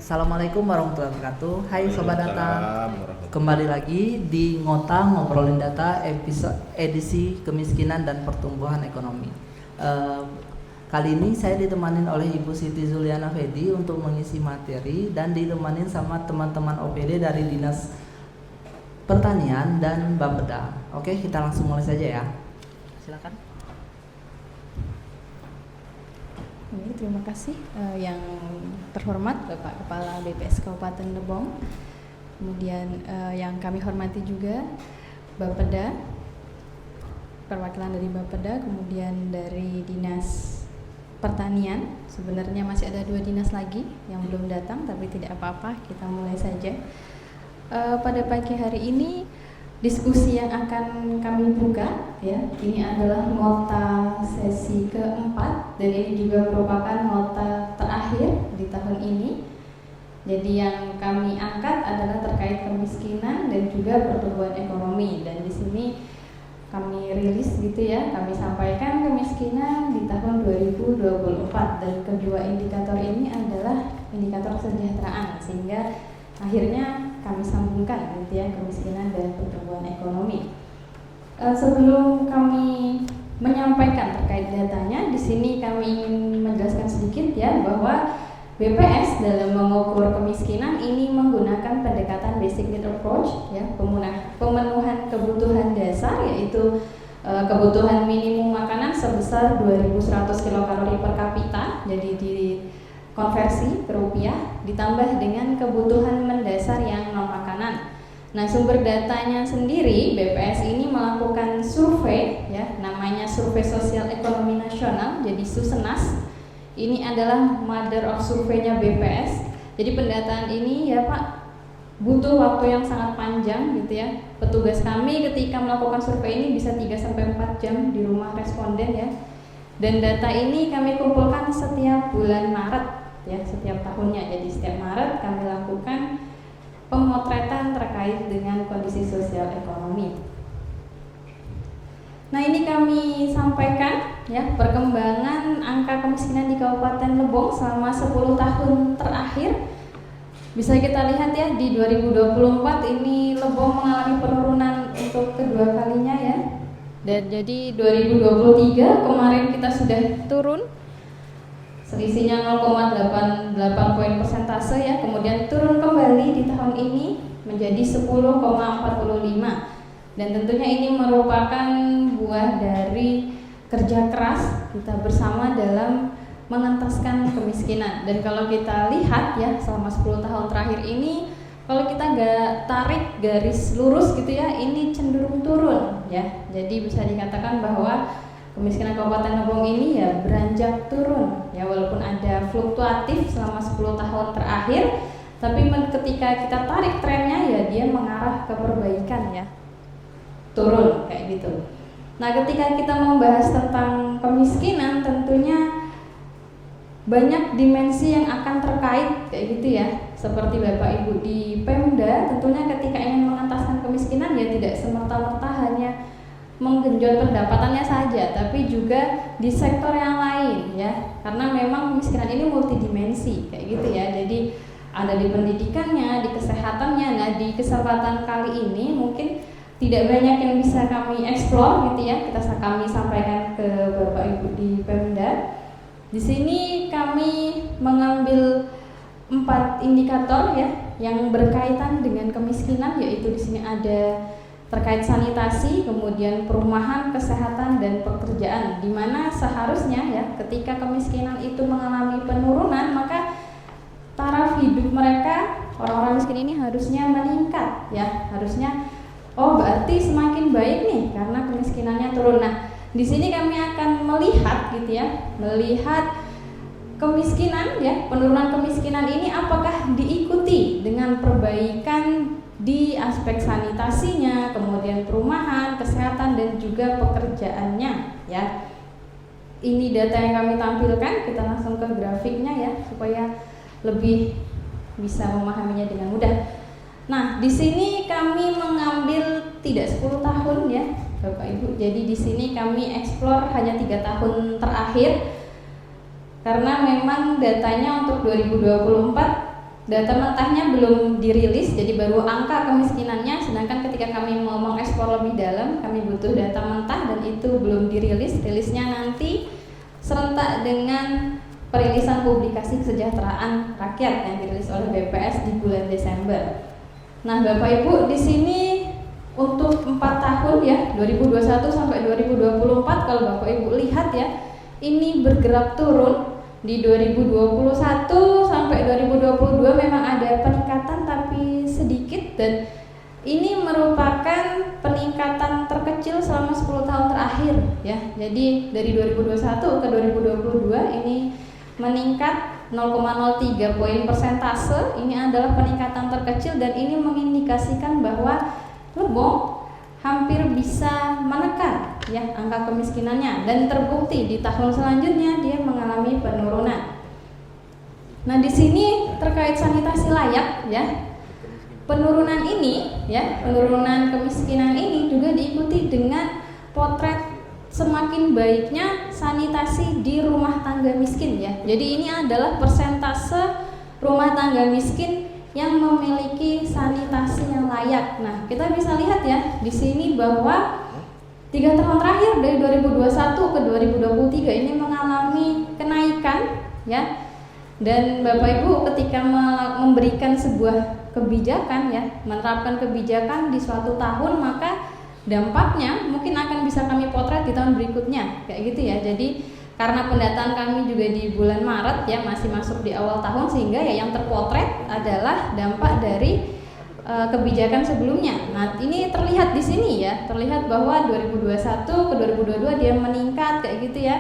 Assalamualaikum warahmatullahi wabarakatuh. Hai Sobat Data, Waalaikumsalam warahmatullahi kembali lagi di Ngota Ngobrolin Data episode edisi kemiskinan dan pertumbuhan ekonomi. Kali ini saya ditemanin oleh Ibu Siti Zuliana Fedi untuk mengisi materi dan ditemanin sama teman-teman OPD dari Dinas Pertanian dan Bapeda. Oke, kita langsung mulai saja ya. Silakan. Terima kasih yang terhormat Bapak Kepala BPS Kabupaten Lebong, kemudian yang kami hormati juga Bapeda, perwakilan dari Bapeda, kemudian dari Dinas Pertanian. Sebenarnya masih ada 2 dinas lagi yang belum datang, tapi tidak apa-apa, kita mulai saja. Pada pagi hari ini diskusi yang akan kami buka ya, ini adalah ngota sesi keempat dan ini juga merupakan ngota terakhir di tahun ini. Jadi yang kami angkat adalah terkait kemiskinan dan juga pertumbuhan ekonomi, dan di sini kami rilis gitu ya, kami sampaikan kemiskinan di tahun 2024 dan kedua indikator ini adalah indikator kesejahteraan, sehingga akhirnya kami sambungkan gitu ya, kemiskinan dan pertumbuhan ekonomi. Sebelum kami menyampaikan terkait datanya, di sini kami ingin menjelaskan sedikit ya bahwa BPS dalam mengukur kemiskinan ini menggunakan pendekatan basic need approach ya, pemenuhan kebutuhan dasar, yaitu kebutuhan minimum makanan sebesar 2100 kilokalori per kapita, jadi di konversi ke rupiah, ditambah dengan kebutuhan mendasar yang non makanan. Nah, sumber datanya sendiri BPS ini melakukan survei ya, namanya Survei Sosial Ekonomi Nasional, jadi Susenas. Ini adalah mother of surveinya BPS. Jadi pendataan ini ya Pak butuh waktu yang sangat panjang gitu ya. Petugas kami ketika melakukan survei ini bisa 3-4 jam di rumah responden ya. Dan data ini kami kumpulkan setiap bulan Maret ya, setiap tahunnya. Jadi setiap Maret kami lakukan pemotretan terkait dengan kondisi sosial ekonomi. Nah, ini kami sampaikan ya perkembangan angka kemiskinan di Kabupaten Lebong selama 10 tahun terakhir. Bisa kita lihat ya, di 2024 ini Lebong mengalami penurunan untuk kedua kalinya ya. Dan jadi 2023 kemarin kita sudah turun, selisihnya 0,88 poin persentase ya, kemudian turun kembali di tahun ini menjadi 10,45. Dan tentunya ini merupakan buah dari kerja keras kita bersama dalam mengentaskan kemiskinan. Dan kalau kita lihat ya selama 10 tahun terakhir ini, kalau kita nggak tarik garis lurus gitu ya, ini cenderung turun ya. Jadi bisa dikatakan bahwa kemiskinan Kabupaten Lebong ini ya beranjak turun ya, walaupun ada fluktuatif selama 10 tahun terakhir, tapi ketika kita tarik trennya ya dia mengarah ke perbaikan ya, turun kayak gitu. Nah, ketika kita membahas tentang kemiskinan, tentunya banyak dimensi yang akan terkait kayak gitu ya. Seperti Bapak Ibu di Pemda, tentunya ketika ingin mengentaskan kemiskinan ya tidak semerta-merta hanya menggenjot pendapatannya saja, tapi juga di sektor yang lain ya. Karena memang kemiskinan ini multidimensi kayak gitu ya. Jadi ada di pendidikannya, di kesehatannya. Nah, di kesempatan kali ini mungkin tidak banyak yang bisa kami eksplor gitu ya. Kami sampaikan ke Bapak Ibu di Pemda. Di sini kami mengambil 4 indikator ya yang berkaitan dengan kemiskinan, yaitu di sini ada terkait sanitasi, kemudian perumahan, kesehatan dan pekerjaan, di mana seharusnya ya ketika kemiskinan itu mengalami penurunan, maka taraf hidup mereka orang-orang miskin ini harusnya meningkat ya, harusnya berarti semakin baik nih karena kemiskinannya turun. Nah, di sini kami akan melihat gitu ya, melihat kemiskinan ya, penurunan kemiskinan ini apakah diikuti dengan perbaikan di aspek sanitasinya, kemudian perumahan, kesehatan dan juga pekerjaannya ya. Ini data yang kami tampilkan, kita langsung ke grafiknya ya supaya lebih bisa memahaminya dengan mudah. Nah, di sini kami mengambil tidak 10 tahun ya, Bapak Ibu. Jadi di sini kami eksplor hanya 3 tahun terakhir. Karena memang datanya untuk 2024 data mentahnya belum dirilis, jadi baru angka kemiskinannya. Sedangkan ketika kami mau mengekspor lebih dalam, kami butuh data mentah dan itu belum dirilis. Rilisnya nanti serentak dengan perilisan publikasi kesejahteraan rakyat yang dirilis oleh BPS di bulan Desember. Nah, Bapak Ibu, di sini untuk 4 tahun ya, 2021 sampai 2024, kalau Bapak Ibu lihat ya, ini bergerak turun. Di 2021 sampai 2022 memang ada peningkatan tapi sedikit, dan ini merupakan peningkatan terkecil selama 10 tahun terakhir ya. Jadi dari 2021 ke 2022 ini meningkat 0,03 poin persentase. Ini adalah peningkatan terkecil dan ini mengindikasikan bahwa Lebong hampir bisa menekan ya angka kemiskinannya, dan terbukti di tahun selanjutnya dia mengalami penurunan. Nah, di sini terkait sanitasi layak ya. Penurunan ini ya, penurunan kemiskinan ini juga diikuti dengan potret semakin baiknya sanitasi di rumah tangga miskin ya. Jadi ini adalah persentase rumah tangga miskin yang memiliki sanitasi yang layak. Nah, kita bisa lihat ya di sini bahwa 3 tahun terakhir dari 2021 ke 2023 ini mengalami kenaikan ya. Dan Bapak Ibu ketika memberikan sebuah kebijakan ya, menerapkan kebijakan di suatu tahun, maka dampaknya mungkin akan bisa kami potret di tahun berikutnya kayak gitu ya. Jadi karena pendataan kami juga di bulan Maret ya, masih masuk di awal tahun, sehingga ya yang terpotret adalah dampak dari kebijakan sebelumnya. Nah, ini terlihat di sini ya, terlihat bahwa 2021 ke 2022 dia meningkat kayak gitu ya.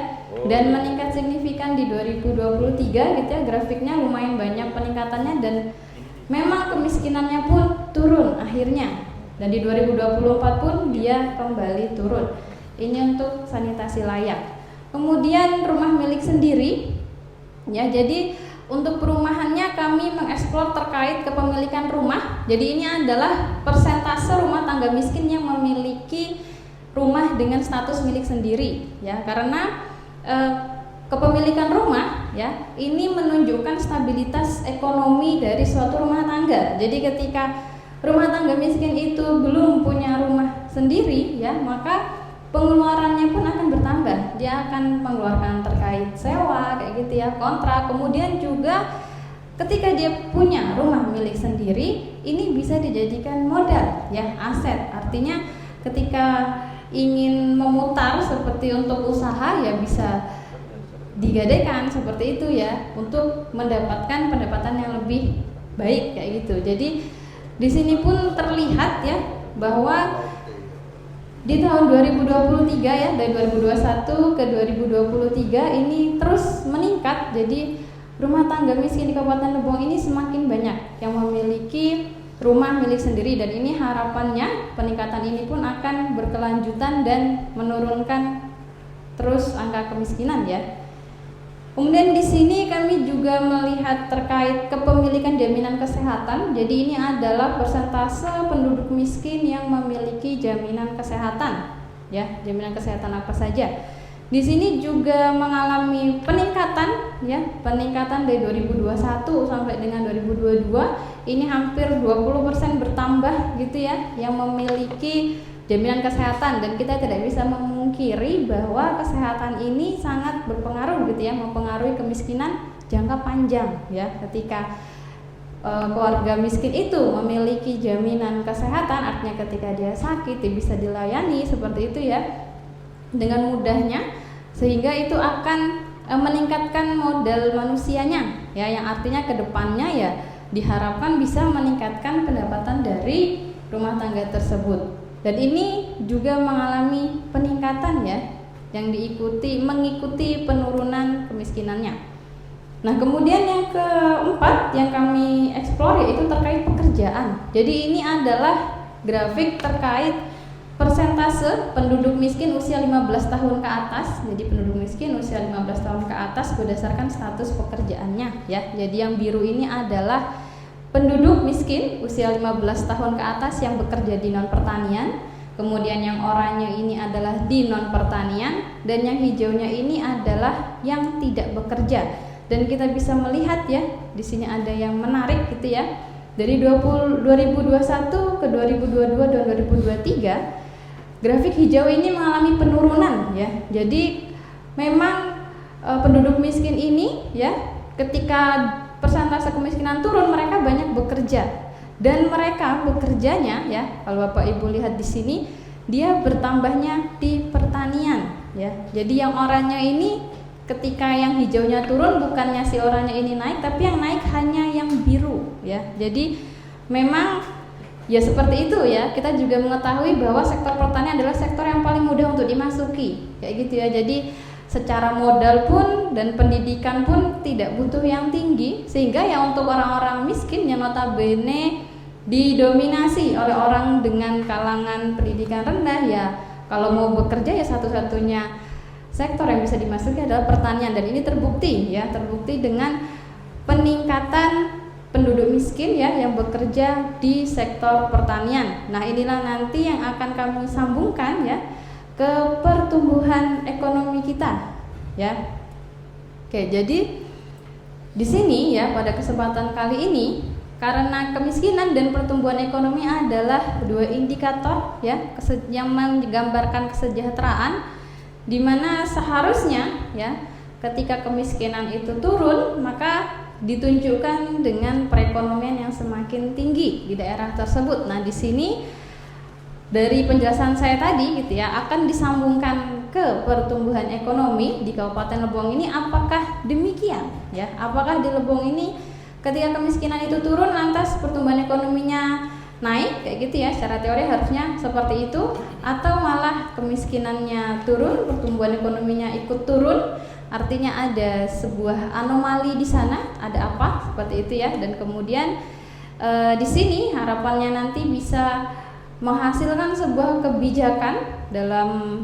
Dan meningkat signifikan di 2023 gitu ya, grafiknya lumayan banyak peningkatannya, dan memang kemiskinannya pun turun akhirnya. Dan di 2024 pun dia kembali turun. Ini untuk sanitasi layak. Kemudian rumah milik sendiri ya, jadi untuk perumahannya kami mengeksplor terkait kepemilikan rumah. Jadi ini adalah persentase rumah tangga miskin yang memiliki rumah dengan status milik sendiri ya, karena kepemilikan rumah ya ini menunjukkan stabilitas ekonomi dari suatu rumah tangga. Jadi ketika rumah tangga miskin itu belum punya rumah sendiri ya, maka pengeluarannya pun akan bertambah. Dia akan mengeluarkan terkait sewa kayak gitu ya, kontrak. Kemudian juga ketika dia punya rumah milik sendiri, ini bisa dijadikan modal ya, aset. Artinya ketika ingin memutar seperti untuk usaha ya bisa digadaikan seperti itu ya, untuk mendapatkan pendapatan yang lebih baik kayak gitu. Jadi di sini pun terlihat ya bahwa di tahun 2023 ya, dari 2021 ke 2023 ini terus meningkat. Jadi rumah tangga miskin di Kabupaten Lebong ini semakin banyak yang memiliki rumah milik sendiri, dan ini harapannya peningkatan ini pun akan berkelanjutan dan menurunkan terus angka kemiskinan ya. Kemudian di sini kami juga melihat terkait kepemilikan jaminan kesehatan. Jadi ini adalah persentase penduduk miskin yang memiliki jaminan kesehatan. Ya, jaminan kesehatan apa saja. Di sini juga mengalami peningkatan ya, peningkatan dari 2021 sampai dengan 2022 ini hampir 20% bertambah gitu ya yang memiliki jaminan kesehatan, dan kita tidak bisa memungkiri bahwa kesehatan ini sangat berpengaruh gitu ya, mempengaruhi kemiskinan jangka panjang ya. Ketika keluarga miskin itu memiliki jaminan kesehatan, artinya ketika dia sakit dia bisa dilayani seperti itu ya dengan mudahnya, sehingga itu akan meningkatkan modal manusianya ya, yang artinya kedepannya ya diharapkan bisa meningkatkan pendapatan dari rumah tangga tersebut. Dan ini juga mengalami peningkatan ya, yang mengikuti penurunan kemiskinannya. Nah, kemudian yang keempat yang kami eksplor yaitu terkait pekerjaan. Jadi ini adalah grafik terkait persentase penduduk miskin usia 15 tahun ke atas. Jadi penduduk miskin usia 15 tahun ke atas berdasarkan status pekerjaannya ya. Jadi yang biru ini adalah penduduk miskin usia 15 tahun ke atas yang bekerja di non pertanian. Kemudian yang oranye ini adalah di non pertanian, dan yang hijaunya ini adalah yang tidak bekerja. Dan kita bisa melihat ya, di sini ada yang menarik gitu ya. Dari 2021 ke 2022 dan 2023, grafik hijau ini mengalami penurunan ya. Jadi memang penduduk miskin ini ya, ketika persentase kemiskinan turun, mereka banyak bekerja. Dan mereka bekerjanya ya, kalau Bapak Ibu lihat di sini, dia bertambahnya di pertanian ya. Jadi yang oranye ini ketika yang hijaunya turun, bukannya si oranye ini naik, tapi yang naik hanya yang biru ya. Jadi memang ya seperti itu ya. Kita juga mengetahui bahwa sektor pertanian adalah sektor yang paling mudah untuk dimasuki kayak gitu ya. Jadi secara modal pun dan pendidikan pun tidak butuh yang tinggi, sehingga ya untuk orang-orang miskin yang notabene didominasi oleh orang dengan kalangan pendidikan rendah ya, kalau mau bekerja ya satu-satunya sektor yang bisa dimasuki adalah pertanian. Dan ini terbukti ya, terbukti dengan peningkatan penduduk miskin ya yang bekerja di sektor pertanian. Nah, inilah nanti yang akan kami sambungkan ya ke pertumbuhan ekonomi kita ya. Oke, jadi di sini ya pada kesempatan kali ini, karena kemiskinan dan pertumbuhan ekonomi adalah dua indikator ya yang menggambarkan kesejahteraan, di mana seharusnya ya ketika kemiskinan itu turun, maka ditunjukkan dengan perekonomian yang semakin tinggi di daerah tersebut. Nah, di sini dari penjelasan saya tadi gitu ya, akan disambungkan ke pertumbuhan ekonomi di Kabupaten Lebong ini. Apakah demikian ya? Apakah di Lebong ini ketika kemiskinan itu turun lantas pertumbuhan ekonominya naik kayak gitu ya? Secara teori harusnya seperti itu, atau malah kemiskinannya turun, pertumbuhan ekonominya ikut turun? Artinya ada sebuah anomali di sana, ada apa seperti itu ya? Dan kemudian di sini harapannya nanti bisa menghasilkan sebuah kebijakan dalam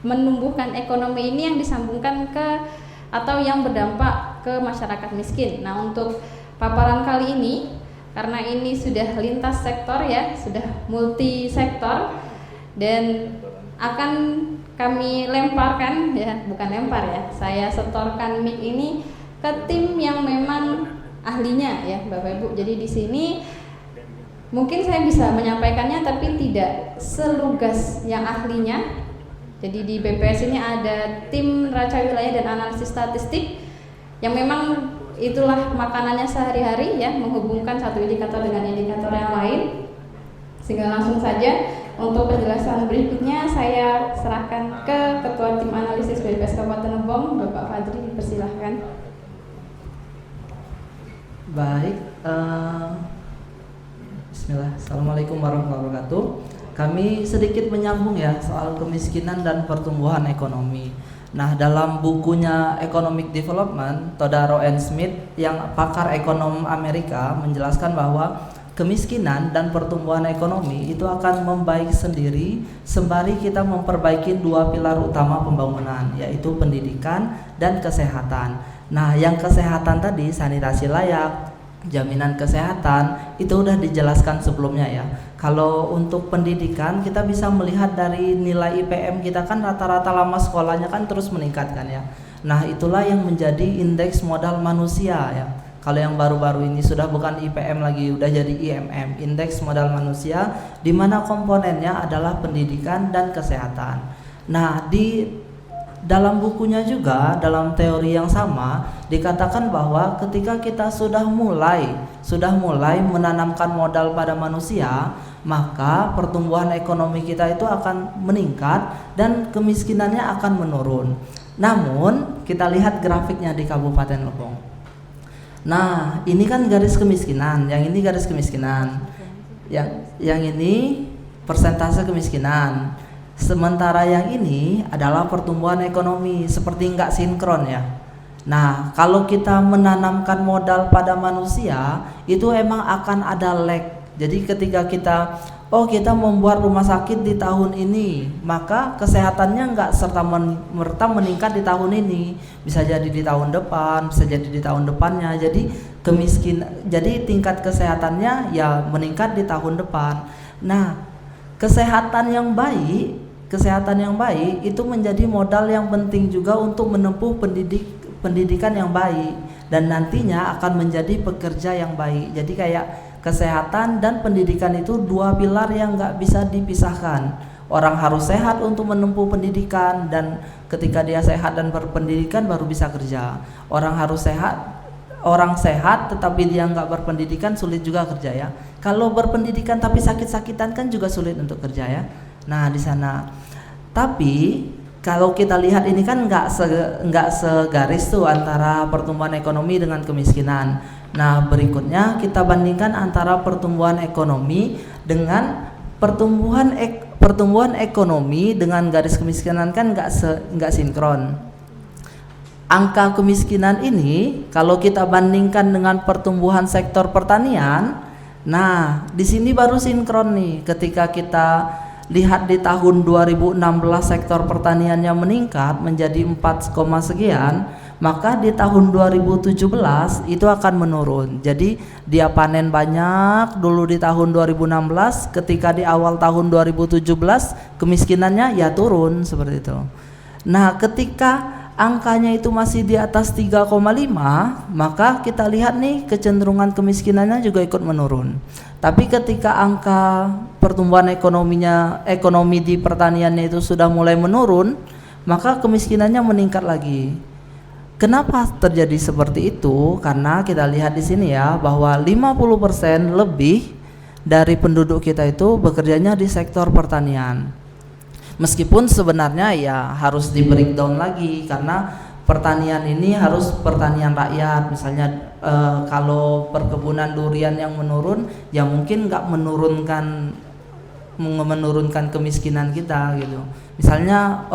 menumbuhkan ekonomi ini yang disambungkan ke atau yang berdampak ke masyarakat miskin. Nah, untuk paparan kali ini, karena ini sudah lintas sektor ya, sudah multi sektor, dan akan kami lemparkan ya, bukan lempar ya, saya setorkan mic ini ke tim yang memang ahlinya ya Bapak Ibu. Jadi di sini mungkin saya bisa menyampaikannya tapi tidak selugas yang ahlinya. Jadi di BPS ini ada tim neraca wilayah dan analisis statistik yang memang itulah makanannya sehari-hari ya, menghubungkan satu indikator dengan indikator yang lain. Sehingga langsung saja untuk penjelasan berikutnya saya serahkan ke Ketua Tim Analisis BPS Kabupaten Lebong, Bapak Fadri, persilahkan. Baik, Bismillah. Assalamualaikum warahmatullahi wabarakatuh. Kami sedikit menyambung ya soal kemiskinan dan pertumbuhan ekonomi. Nah, dalam bukunya Economic Development, Todaro and Smith yang pakar ekonom Amerika menjelaskan bahwa kemiskinan dan pertumbuhan ekonomi itu akan membaik sendiri sembari kita memperbaiki dua pilar utama pembangunan, yaitu pendidikan dan kesehatan. Nah, yang kesehatan tadi, sanitasi layak, jaminan kesehatan, itu udah dijelaskan sebelumnya ya. Kalau untuk pendidikan, kita bisa melihat dari nilai IPM kita kan rata-rata lama sekolahnya kan terus meningkat kan ya. Nah, itulah yang menjadi indeks modal manusia ya. Kalau yang baru-baru ini sudah bukan IPM lagi, udah jadi IMM, indeks modal manusia, di mana komponennya adalah pendidikan dan kesehatan. Nah, di dalam bukunya juga, dalam teori yang sama, dikatakan bahwa ketika kita sudah mulai menanamkan modal pada manusia, maka pertumbuhan ekonomi kita itu akan meningkat dan kemiskinannya akan menurun. Namun, kita lihat grafiknya di Kabupaten Lebong. Nah, ini kan garis kemiskinan, yang ini garis kemiskinan, yang ini persentase kemiskinan. Sementara yang ini adalah pertumbuhan ekonomi, seperti nggak sinkron ya. Nah, kalau kita menanamkan modal pada manusia, itu emang akan ada lag. Jadi ketika kita membuat rumah sakit di tahun ini, maka kesehatannya nggak serta-merta meningkat di tahun ini. Bisa jadi di tahun depan, bisa jadi di tahun depannya. Jadi tingkat kesehatannya ya meningkat di tahun depan. Nah, kesehatan yang baik itu menjadi modal yang penting juga untuk menempuh pendidikan yang baik dan nantinya akan menjadi pekerja yang baik. Jadi kayak kesehatan dan pendidikan itu dua pilar yang nggak bisa dipisahkan. Orang harus sehat untuk menempuh pendidikan, dan ketika dia sehat dan berpendidikan baru bisa kerja. Orang harus sehat, orang sehat tetapi dia nggak berpendidikan sulit juga kerja ya. Kalau berpendidikan tapi sakit-sakitan kan juga sulit untuk kerja ya. Nah di sana. Tapi kalau kita lihat ini kan nggak segaris tuh antara pertumbuhan ekonomi dengan kemiskinan. Nah berikutnya kita bandingkan antara pertumbuhan ekonomi dengan pertumbuhan ekonomi dengan garis kemiskinan kan nggak sinkron. Angka kemiskinan ini kalau kita bandingkan dengan pertumbuhan sektor pertanian, nah di sini baru sinkron nih. Ketika kita lihat di tahun 2016 sektor pertaniannya meningkat menjadi 4, sekian, maka di tahun 2017 itu akan menurun. Jadi dia panen banyak dulu di tahun 2016, ketika di awal tahun 2017 kemiskinannya ya turun seperti itu. Nah ketika angkanya itu masih di atas 3,5, maka kita lihat nih kecenderungan kemiskinannya juga ikut menurun. Tapi ketika angka pertumbuhan ekonomi di pertaniannya itu sudah mulai menurun, maka kemiskinannya meningkat lagi. Kenapa terjadi seperti itu? Karena kita lihat di sini ya bahwa 50% lebih dari penduduk kita itu bekerjanya di sektor pertanian. Meskipun sebenarnya ya harus di breakdown lagi, karena pertanian ini harus pertanian rakyat. Misalnya kalau perkebunan durian yang menurun, ya mungkin nggak menurunkan kemiskinan kita gitu. Misalnya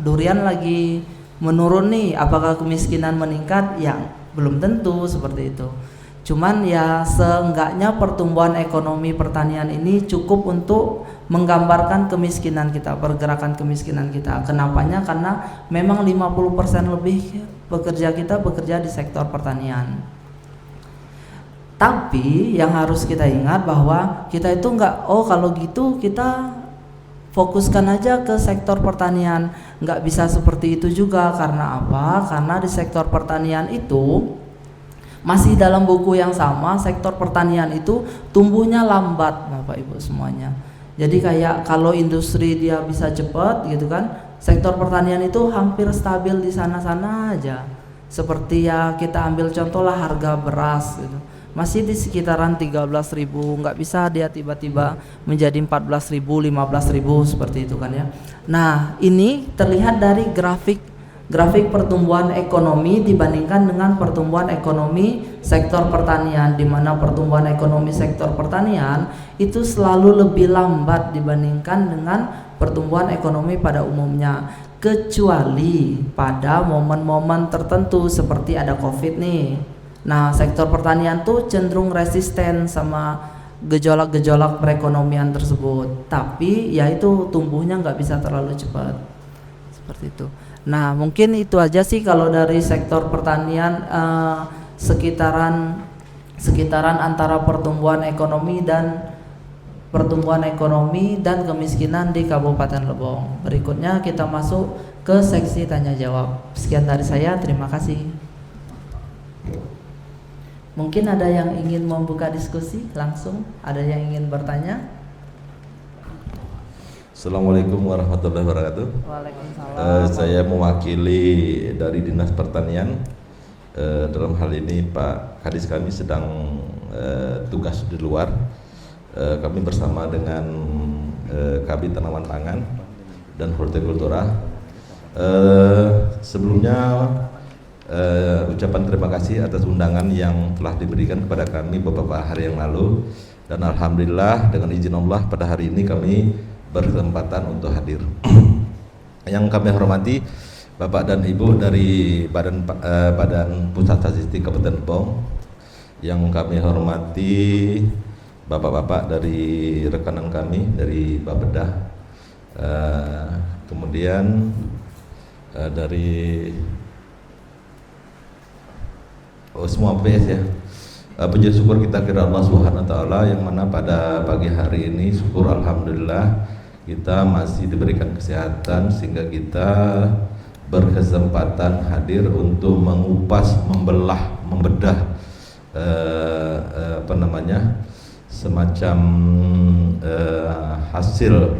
durian lagi menurun nih, apakah kemiskinan meningkat? Ya belum tentu seperti itu. Cuman ya seenggaknya pertumbuhan ekonomi pertanian ini cukup untuk menggambarkan kemiskinan kita, pergerakan kemiskinan kita. Kenapanya? Karena memang 50% lebih pekerja kita bekerja di sektor pertanian. Tapi yang harus kita ingat bahwa kita itu kalau gitu kita fokuskan aja ke sektor pertanian. Nggak bisa seperti itu juga. Karena apa? Karena di sektor pertanian itu masih dalam buku yang sama, sektor pertanian itu tumbuhnya lambat Bapak Ibu semuanya. Jadi kayak kalau industri dia bisa cepat gitu kan, sektor pertanian itu hampir stabil di sana-sana aja. Seperti ya kita ambil contoh lah harga beras gitu. Masih di sekitaran 13.000, nggak bisa dia tiba-tiba menjadi 14.000, 15.000 seperti itu kan ya. Nah ini terlihat dari grafik pertumbuhan ekonomi dibandingkan dengan pertumbuhan ekonomi sektor pertanian, di mana pertumbuhan ekonomi sektor pertanian itu selalu lebih lambat dibandingkan dengan pertumbuhan ekonomi pada umumnya, kecuali pada momen-momen tertentu seperti ada COVID nih. Nah sektor pertanian tuh cenderung resisten sama gejolak-gejolak perekonomian tersebut, tapi ya itu tumbuhnya nggak bisa terlalu cepat seperti itu. Nah mungkin itu aja sih kalau dari sektor pertanian, sekitaran antara pertumbuhan ekonomi dan kemiskinan di Kabupaten Lebong. Berikutnya kita masuk ke seksi tanya jawab. Sekian dari saya, terima kasih. Mungkin ada yang ingin membuka diskusi langsung, ada yang ingin bertanya? Assalamualaikum warahmatullahi wabarakatuh. Waalaikumsalam. Saya mewakili dari Dinas Pertanian. Dalam hal ini Pak Kadis kami sedang tugas di luar. Kami bersama dengan Kabid Tanaman Pangan dan Hortikultura. Sebelumnya ucapan terima kasih atas undangan yang telah diberikan kepada kami beberapa hari yang lalu, dan alhamdulillah dengan izin Allah pada hari ini kami berkesempatan untuk hadir. Yang kami hormati Bapak dan Ibu dari Badan Pusat Statistik Kabupaten Lebong, yang kami hormati Bapak-bapak dari rekanan kami dari Bapeda, kemudian dari semua PS ya. Puji syukur kita kepada Allah Subhanahu wa taala, yang mana pada pagi hari ini syukur alhamdulillah kita masih diberikan kesehatan sehingga kita berkesempatan hadir untuk mengupas, membedah semacam hasil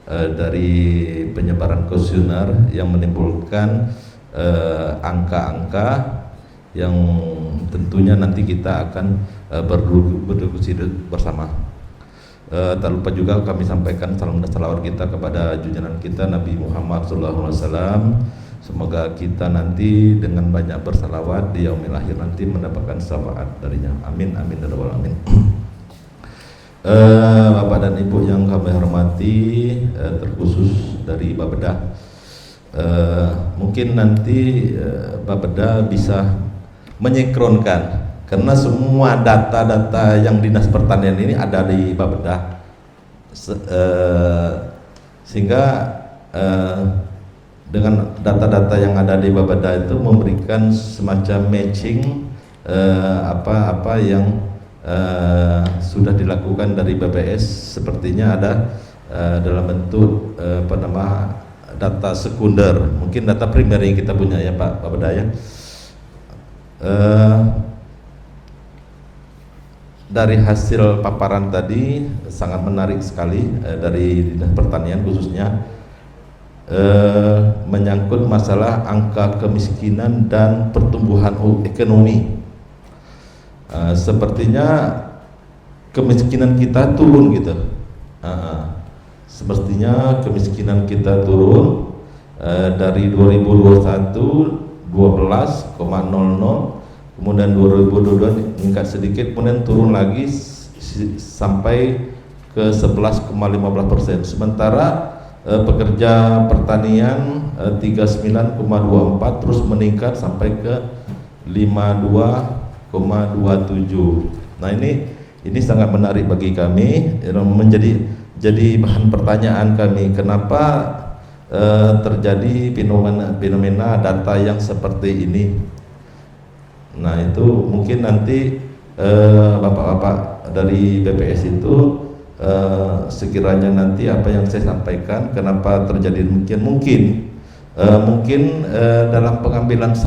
dari penyebaran kuesioner yang menimbulkan angka-angka yang tentunya nanti kita akan berdiskusi bersama. Tak lupa juga kami sampaikan salam dan salawat kita kepada junjungan kita Nabi Muhammad SAW. Semoga kita nanti dengan banyak bersalawat di yaumil akhir nanti mendapatkan syafaat darinya. Amin amin ya rabbal alamin. Bapak dan Ibu yang kami hormati, terkhusus dari Bapeda, mungkin nanti Bapeda bisa menyekronkan, karena semua data-data yang Dinas Pertanian ini ada di Bapeda, sehingga dengan data-data yang ada di Bapeda itu memberikan semacam matching apa yang sudah dilakukan dari BPS. Sepertinya ada dalam bentuk data sekunder, mungkin data primer yang kita punya ya Pak Bapeda ya. Dari hasil paparan tadi sangat menarik sekali dari Dinas Pertanian khususnya menyangkut masalah angka kemiskinan dan pertumbuhan ekonomi. Sepertinya kemiskinan kita turun gitu. Sepertinya kemiskinan kita turun dari 2021 12,00, kemudian 2022 meningkat sedikit, kemudian turun lagi sampai ke 11,15%. Sementara pekerja pertanian 39,24 terus meningkat sampai ke 52,27. Nah ini sangat menarik bagi kami, jadi bahan pertanyaan kami, kenapa terjadi fenomena data yang seperti ini. Nah itu mungkin nanti bapak-bapak dari BPS itu sekiranya nanti apa yang saya sampaikan kenapa terjadi demikian, mungkin dalam pengambilan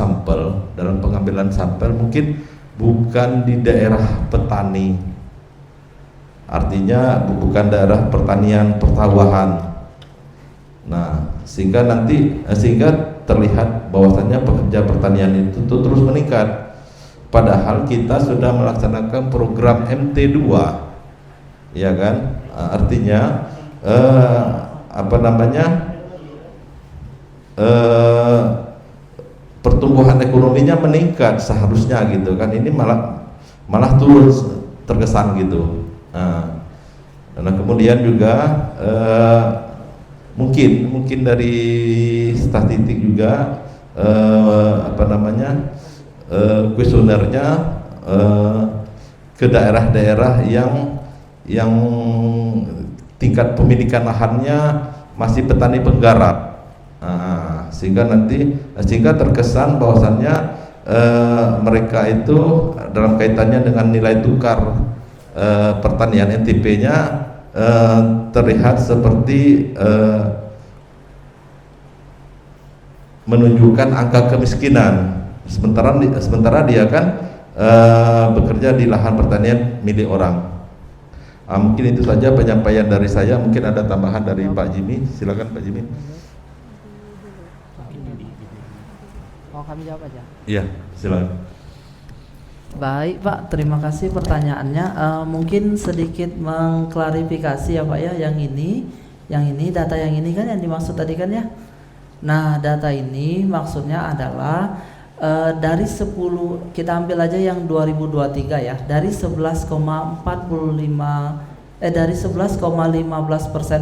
sampel mungkin bukan di daerah petani, artinya bukan daerah pertanian persawahan. Nah sehingga terlihat bahwasannya pekerja pertanian itu terus meningkat, padahal kita sudah melaksanakan program MT2 ya kan, artinya pertumbuhan ekonominya meningkat seharusnya gitu kan, ini malah turun terkesan gitu. Nah kemudian juga mungkin dari statistik juga kuesionernya ke daerah-daerah yang tingkat pemilikan lahannya masih petani penggarap, sehingga terkesan bahwasannya mereka itu dalam kaitannya dengan nilai tukar pertanian NTP-nya terlihat seperti menunjukkan angka kemiskinan, sementara dia kan bekerja di lahan pertanian milik orang. Mungkin itu saja penyampaian dari saya. Mungkin ada tambahan dari Pak Jimmy, silakan Pak Jimmy. Mau kami jawab aja? Iya, silakan. Baik Pak, terima kasih pertanyaannya. Mungkin sedikit mengklarifikasi ya Pak ya, yang ini data yang ini kan yang dimaksud tadi kan ya. Nah data ini maksudnya adalah dari 10, kita ambil aja yang 2023 ya, dari 11,15%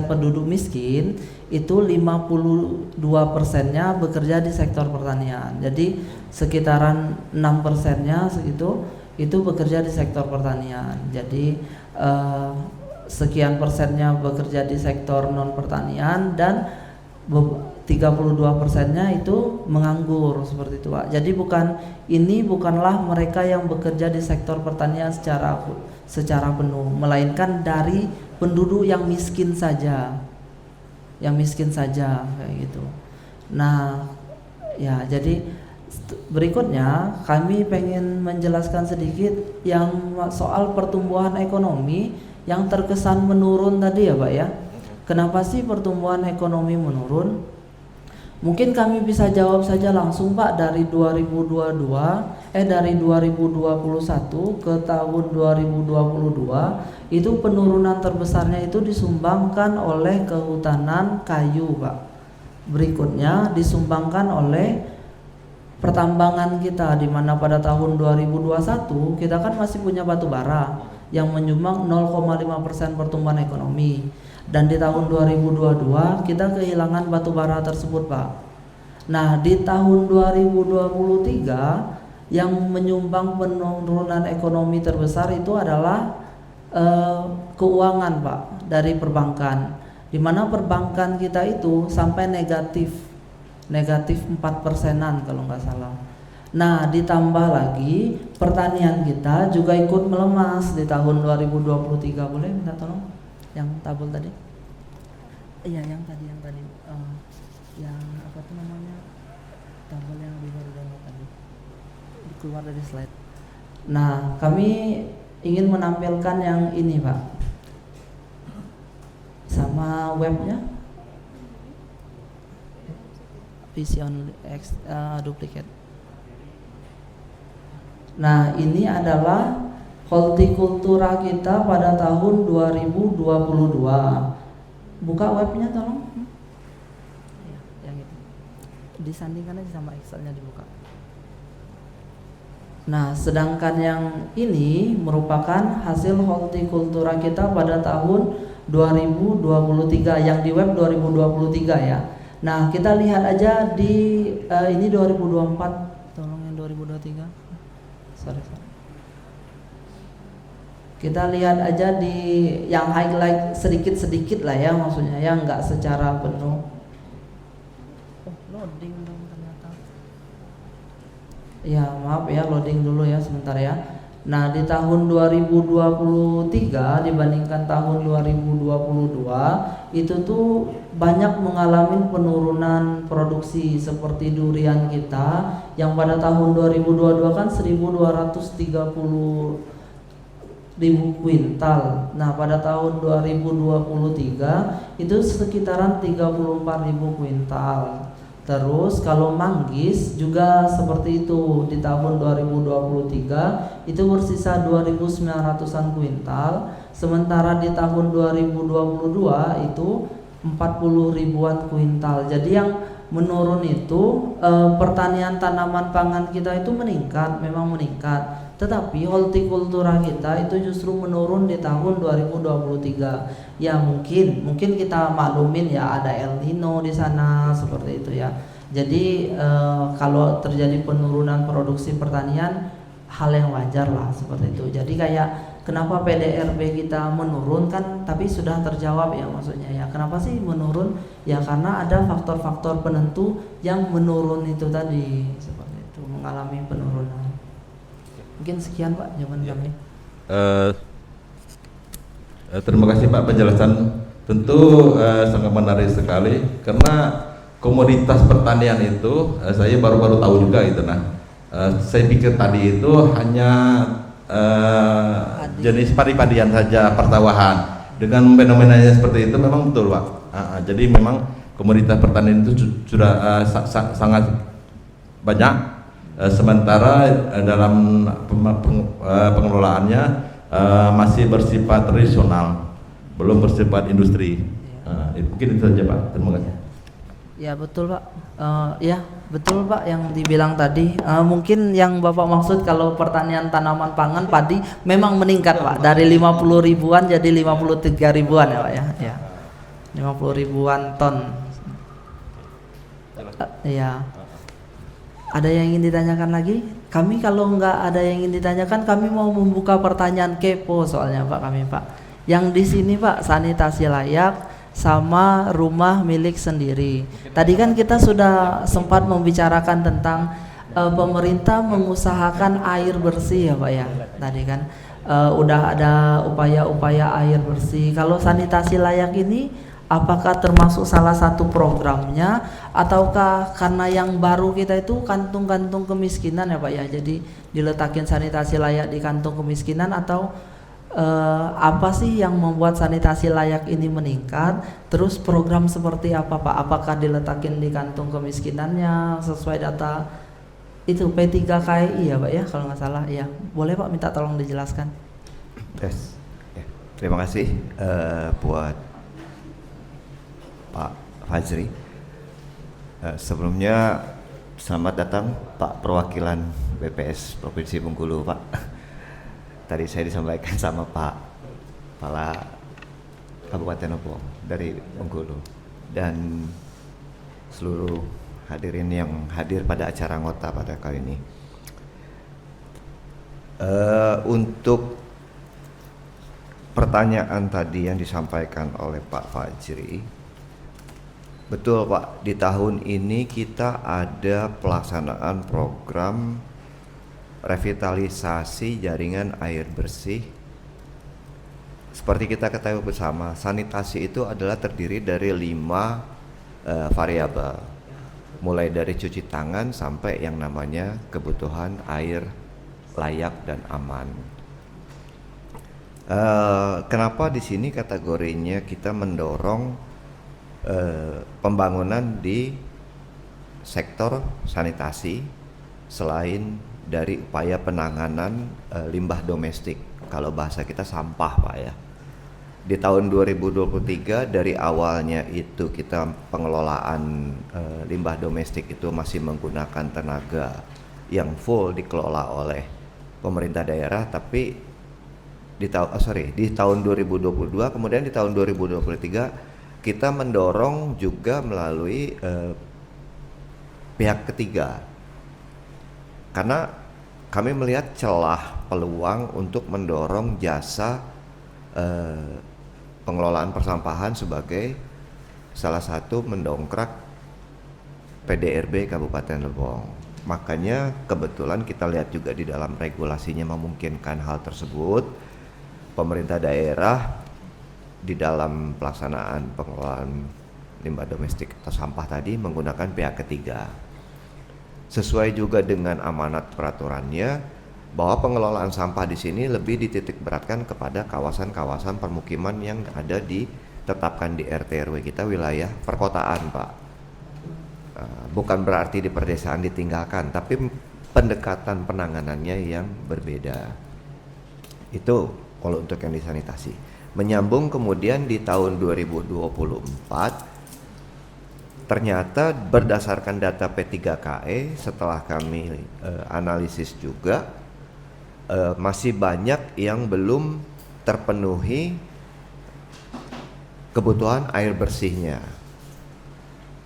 penduduk miskin itu 52%-nya bekerja di sektor pertanian. Jadi sekitaran 6%-nya segitu itu bekerja di sektor pertanian. Jadi sekian persennya bekerja di sektor non pertanian dan 32%-nya itu menganggur, seperti itu Pak. Jadi bukanlah mereka yang bekerja di sektor pertanian secara penuh, melainkan dari penduduk yang miskin saja kayak gitu. Nah Ya, jadi berikutnya kami pengen menjelaskan sedikit yang soal pertumbuhan ekonomi yang terkesan menurun tadi ya Pak ya. Kenapa sih pertumbuhan ekonomi menurun? Mungkin kami bisa jawab saja langsung Pak, dari 2021 ke tahun 2022 itu penurunan terbesarnya itu disumbangkan oleh kehutanan kayu Pak. Berikutnya disumbangkan oleh pertambangan kita, di mana pada tahun 2021 kita kan masih punya batu bara yang menyumbang 0,5% pertumbuhan ekonomi. Dan di tahun 2022 kita kehilangan batu bara tersebut Pak. Nah di tahun 2023 yang menyumbang penurunan ekonomi terbesar itu adalah keuangan Pak, dari perbankan, di mana perbankan kita itu sampai negatif 4%-an kalau nggak salah. Nah ditambah lagi pertanian kita juga ikut melemas di tahun 2023. Boleh minta tolong yang tabel tadi? Iya yang tadi yang apa tuh namanya, tabel yang di baru tadi keluar dari slide. Nah kami ingin menampilkan yang ini Pak, sama webnya Vision X duplicate. Nah ini adalah hortikultura kita pada tahun 2022. Buka webnya tolong. Ya, yang itu. Disandingkan aja sama Excelnya, dibuka. Nah sedangkan yang ini merupakan hasil hortikultura kita pada tahun 2023, yang di web 2023 ya. Nah kita lihat aja di ini 2024, tolong yang 2023. Sorry. Kita lihat aja di yang highlight sedikit-sedikit lah ya, maksudnya ya, nggak secara penuh. Oh, loading dong ternyata. Ya maaf ya, loading dulu ya sebentar ya. Nah di tahun 2023 dibandingkan tahun 2022 itu tuh banyak mengalami penurunan produksi, seperti durian kita yang pada tahun 2022 kan 1.230.000 kuintal. Nah pada tahun 2023 itu sekitaran 34.000 kuintal. Terus kalau manggis juga seperti itu, di tahun 2023 itu bersisa 2.900-an kuintal, sementara di tahun 2022 itu 40 ribuan kuintal. Jadi yang menurun itu pertanian tanaman pangan kita itu meningkat, memang meningkat. Tetapi hortikultura kita itu justru menurun di tahun 2023. Ya mungkin kita maklumin ya, ada El Nino di sana seperti itu ya. Jadi kalau terjadi penurunan produksi pertanian, hal yang wajar lah seperti itu. Jadi kayak kenapa PDRB kita menurun kan, tapi sudah terjawab ya maksudnya ya. Kenapa sih menurun? Ya karena ada faktor-faktor penentu yang menurun itu tadi, seperti itu, mengalami penurunan. Mungkin sekian Pak jawaban kami. Terima kasih Pak penjelasan. Tentu sangat menarik sekali, karena komoditas pertanian itu saya baru-baru tahu juga itu. Nah, saya pikir tadi itu hanya jenis padi-padian saja, persawahan. Dengan fenomenanya seperti itu memang betul Pak. Jadi memang komoditas pertanian itu sudah sangat banyak. Sementara dalam pengelolaannya masih bersifat tradisional, belum bersifat industri. Mungkin itu saja Pak. Terima kasih. Ya betul Pak. Ya betul Pak yang dibilang tadi. Mungkin yang Bapak maksud kalau pertanian tanaman pangan padi memang meningkat Pak, dari 50 ribuan jadi 53 ribuan ya Pak ya. Ya. 50 ribuan ton. Ya. Ada yang ingin ditanyakan lagi? Kami kalau nggak ada yang ingin ditanyakan, kami mau membuka pertanyaan kepo soalnya Pak, kami Pak. Yang di sini Pak, sanitasi layak sama rumah milik sendiri. Tadi kan kita sudah sempat membicarakan tentang pemerintah mengusahakan air bersih ya Pak ya. Tadi kan udah ada upaya-upaya air bersih. Kalau sanitasi layak ini apakah termasuk salah satu programnya ataukah karena yang baru kita itu kantung-kantung kemiskinan ya Pak ya, jadi diletakin sanitasi layak di kantung kemiskinan, atau apa sih yang membuat sanitasi layak ini meningkat, terus program seperti apa Pak, apakah diletakin di kantung kemiskinannya sesuai data itu P3KI ya Pak ya kalau nggak salah ya, boleh Pak minta tolong dijelaskan. Yes. Ya, terima kasih buat Pak Fajri. Sebelumnya selamat datang Pak Perwakilan BPS Provinsi Bengkulu Pak. Tadi saya disampaikan sama Pak Kepala Kabupaten Lebong dari Bengkulu dan seluruh hadirin yang hadir pada acara ngota pada kali ini. Untuk pertanyaan tadi yang disampaikan oleh Pak Fajri, betul Pak, di tahun ini kita ada pelaksanaan program revitalisasi jaringan air bersih. Seperti kita ketahui bersama, sanitasi itu adalah terdiri dari 5 variabel, mulai dari cuci tangan sampai yang namanya kebutuhan air layak dan aman. Kenapa di sini kategorinya kita mendorong pembangunan di sektor sanitasi selain dari upaya penanganan limbah domestik, kalau bahasa kita sampah Pak ya. Di tahun 2023 dari awalnya itu kita pengelolaan limbah domestik itu masih menggunakan tenaga yang full dikelola oleh pemerintah daerah, tapi di tahun 2022 kemudian di tahun 2023 kita mendorong juga melalui pihak ketiga, karena kami melihat celah peluang untuk mendorong jasa pengelolaan persampahan sebagai salah satu mendongkrak PDRB Kabupaten Lebong. Makanya kebetulan kita lihat juga di dalam regulasinya memungkinkan hal tersebut. Pemerintah daerah di dalam pelaksanaan pengelolaan limbah domestik atau sampah tadi menggunakan pihak ketiga. Sesuai juga dengan amanat peraturannya bahwa pengelolaan sampah di sini lebih dititik beratkan kepada kawasan-kawasan permukiman yang ada ditetapkan di RT RW kita wilayah perkotaan Pak. Bukan berarti di perdesaan ditinggalkan, tapi pendekatan penanganannya yang berbeda. Itu kalau untuk yang disanitasi. Menyambung kemudian di tahun 2024 ternyata berdasarkan data P3KE setelah kami analisis juga masih banyak yang belum terpenuhi kebutuhan air bersihnya.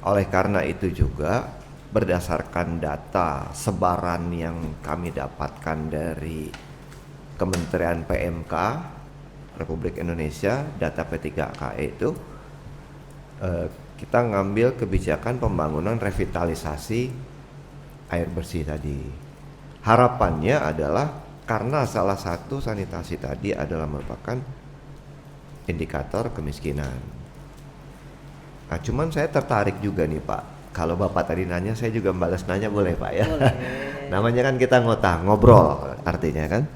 Oleh karena itu juga berdasarkan data sebaran yang kami dapatkan dari Kementerian PMK Republik Indonesia, data P3KE itu kita ngambil kebijakan pembangunan revitalisasi air bersih tadi. Harapannya adalah karena salah satu sanitasi tadi adalah merupakan indikator kemiskinan. Nah, cuman saya tertarik juga nih Pak. Kalau Bapak tadi nanya, saya juga balas nanya, boleh Pak ya? Boleh. Namanya kan kita ngobrol artinya kan.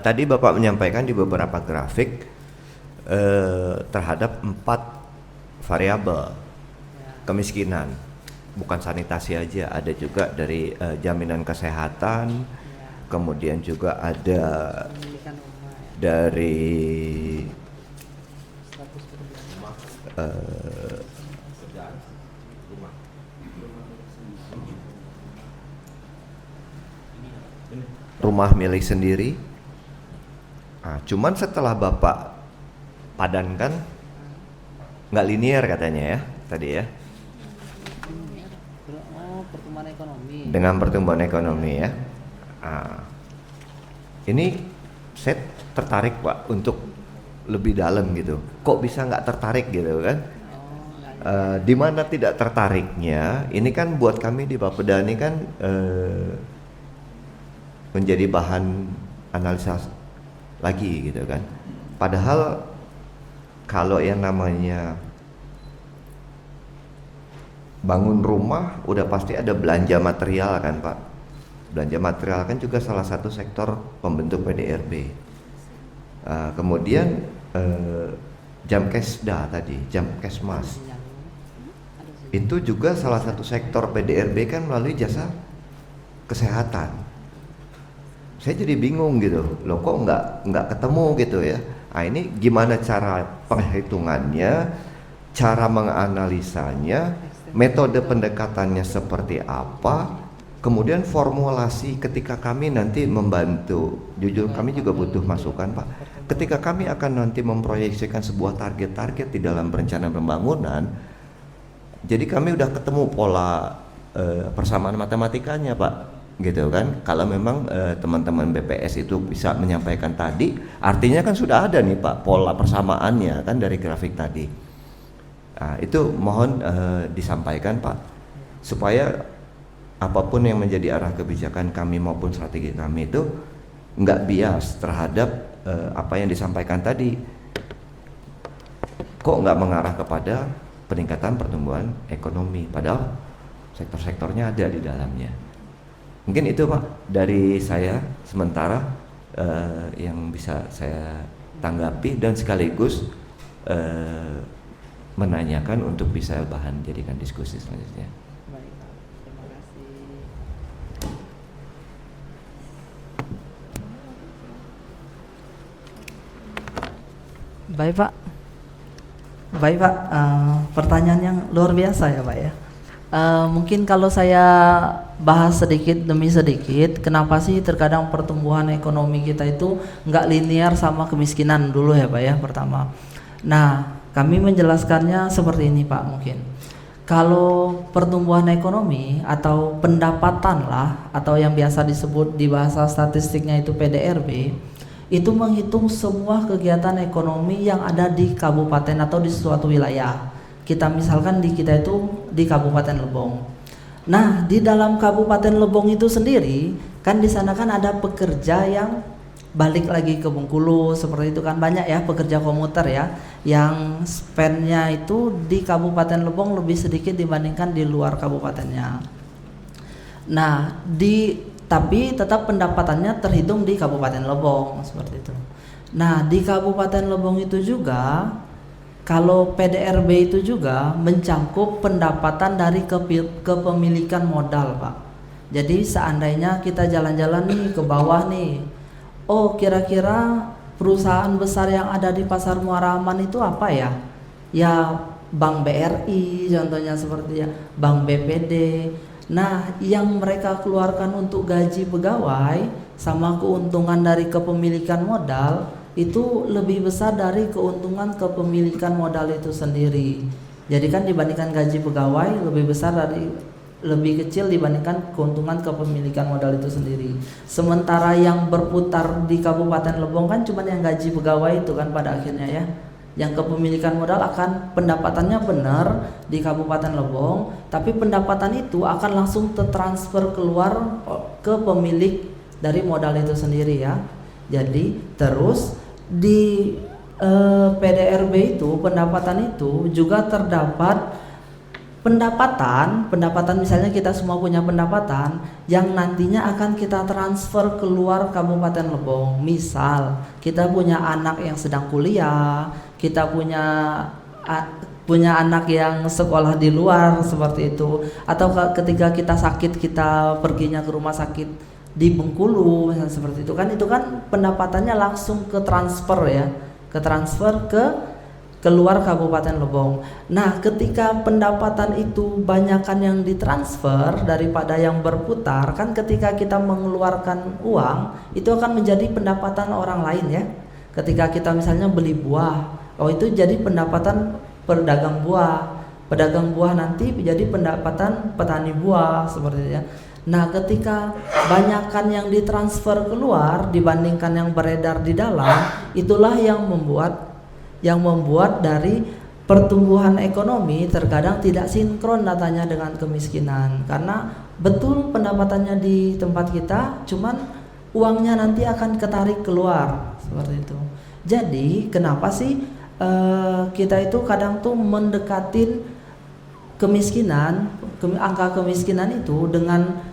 Tadi Bapak menyampaikan di beberapa grafik terhadap 4 variabel kemiskinan, bukan sanitasi aja, ada juga dari jaminan kesehatan, kemudian juga ada dari rumah milik sendiri. Nah, cuman setelah Bapak padankan nggak linear katanya ya tadi ya. Pertumbuhan ekonomi. Dengan pertumbuhan ekonomi ya. Nah, ini saya tertarik Pak untuk lebih dalam gitu. Kok bisa nggak tertarik gitu kan? Di mana tidak tertariknya? Ini kan buat kami di Bapeda ini kan menjadi bahan analisa lagi gitu kan. Padahal kalau yang namanya bangun rumah udah pasti ada belanja material kan Pak. Belanja material kan juga salah satu sektor pembentuk PDRB. Kemudian Jamkesda tadi, Jamkesmas itu juga salah satu sektor PDRB kan melalui jasa kesehatan. Saya jadi bingung gitu, loh kok nggak ketemu gitu ya. Nah ini gimana cara penghitungannya, cara menganalisanya, metode pendekatannya seperti apa, kemudian formulasi ketika kami nanti membantu. Jujur kami juga butuh masukan Pak. Ketika kami akan nanti memproyeksikan sebuah target-target di dalam perencanaan pembangunan, jadi kami udah ketemu pola persamaan matematikanya Pak, gitu kan. Kalau memang teman-teman BPS itu bisa menyampaikan tadi, artinya kan sudah ada nih Pak pola persamaannya kan dari grafik tadi. Nah, itu mohon disampaikan Pak, supaya apapun yang menjadi arah kebijakan kami maupun strategi kami itu nggak bias terhadap apa yang disampaikan tadi. Kok nggak mengarah kepada peningkatan pertumbuhan ekonomi, padahal sektor-sektornya ada di dalamnya. Mungkin itu Pak dari saya sementara yang bisa saya tanggapi, dan sekaligus menanyakan untuk bisa bahan jadikan diskusi selanjutnya. Baik, terima kasih. Baik Pak, pertanyaan yang luar biasa ya Pak ya. Mungkin kalau saya bahas sedikit demi sedikit, kenapa sih terkadang pertumbuhan ekonomi kita itu nggak linear sama kemiskinan dulu ya Pak ya, pertama. Nah, kami menjelaskannya seperti ini Pak mungkin. Kalau pertumbuhan ekonomi atau pendapatan lah, atau yang biasa disebut di bahasa statistiknya itu PDRB, itu menghitung semua kegiatan ekonomi yang ada di kabupaten atau di suatu wilayah. Kita misalkan kita itu di Kabupaten Lebong. Nah, di dalam Kabupaten Lebong itu sendiri, kan di sana kan ada pekerja yang balik lagi ke Bengkulu, seperti itu kan, banyak ya pekerja komuter ya, yang spendnya itu di Kabupaten Lebong lebih sedikit dibandingkan di luar kabupatennya. Nah, tapi tetap pendapatannya terhitung di Kabupaten Lebong, seperti itu. Nah, di Kabupaten Lebong itu juga, kalau PDRB itu juga mencangkup pendapatan dari kepemilikan modal Pak. Jadi seandainya kita jalan-jalan nih ke bawah nih, oh kira-kira perusahaan besar yang ada di Pasar Muara Aman itu apa ya? Ya Bank BRI contohnya, seperti ya Bank BPD. Nah, yang mereka keluarkan untuk gaji pegawai sama keuntungan dari kepemilikan modal itu lebih besar dari keuntungan kepemilikan modal itu sendiri. Jadi kan dibandingkan gaji pegawai lebih kecil dibandingkan keuntungan kepemilikan modal itu sendiri. Sementara yang berputar di Kabupaten Lebong kan cuma yang gaji pegawai itu kan pada akhirnya ya. Yang kepemilikan modal akan pendapatannya benar di Kabupaten Lebong, tapi pendapatan itu akan langsung tertransfer keluar ke pemilik dari modal itu sendiri ya. Jadi terus di PDRB itu pendapatan itu juga terdapat pendapatan misalnya kita semua punya pendapatan yang nantinya akan kita transfer keluar Kabupaten Lebong. Misal kita punya anak yang sedang kuliah, kita punya anak yang sekolah di luar seperti itu, atau ketika kita sakit kita perginya ke rumah sakit di Bengkulu misalnya seperti itu kan pendapatannya langsung ke transfer ke keluar Kabupaten Lebong. Nah, ketika pendapatan itu banyakkan yang ditransfer daripada yang berputar, kan ketika kita mengeluarkan uang itu akan menjadi pendapatan orang lain ya. Ketika kita misalnya beli buah, oh itu jadi pendapatan pedagang buah nanti menjadi pendapatan petani buah seperti itu ya. Nah, ketika banyakkan yang ditransfer keluar dibandingkan yang beredar di dalam, itulah yang membuat dari pertumbuhan ekonomi terkadang tidak sinkron datanya dengan kemiskinan. Karena betul pendapatannya di tempat kita, cuman uangnya nanti akan ketarik keluar seperti itu. Jadi kenapa sih kita itu kadang tuh mendekatin angka kemiskinan itu dengan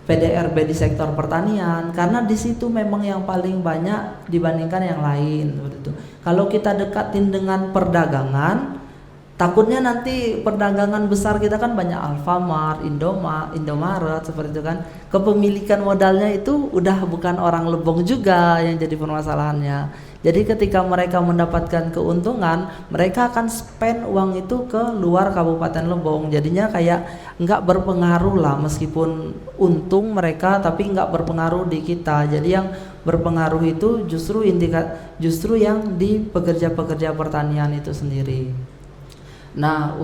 PDRB di sektor pertanian, karena di situ memang yang paling banyak dibandingkan yang lain seperti itu. Kalau kita dekatin dengan perdagangan, takutnya nanti perdagangan besar kita kan banyak Alfamart, Indomaret seperti itu kan. Kepemilikan modalnya itu udah bukan orang Lebong juga yang jadi permasalahannya. Jadi ketika mereka mendapatkan keuntungan, mereka akan spend uang itu ke luar Kabupaten Lebong. Jadinya kayak nggak berpengaruh lah, meskipun untung mereka tapi nggak berpengaruh di kita. Jadi yang berpengaruh itu justru yang di pekerja-pekerja pertanian itu sendiri. Nah,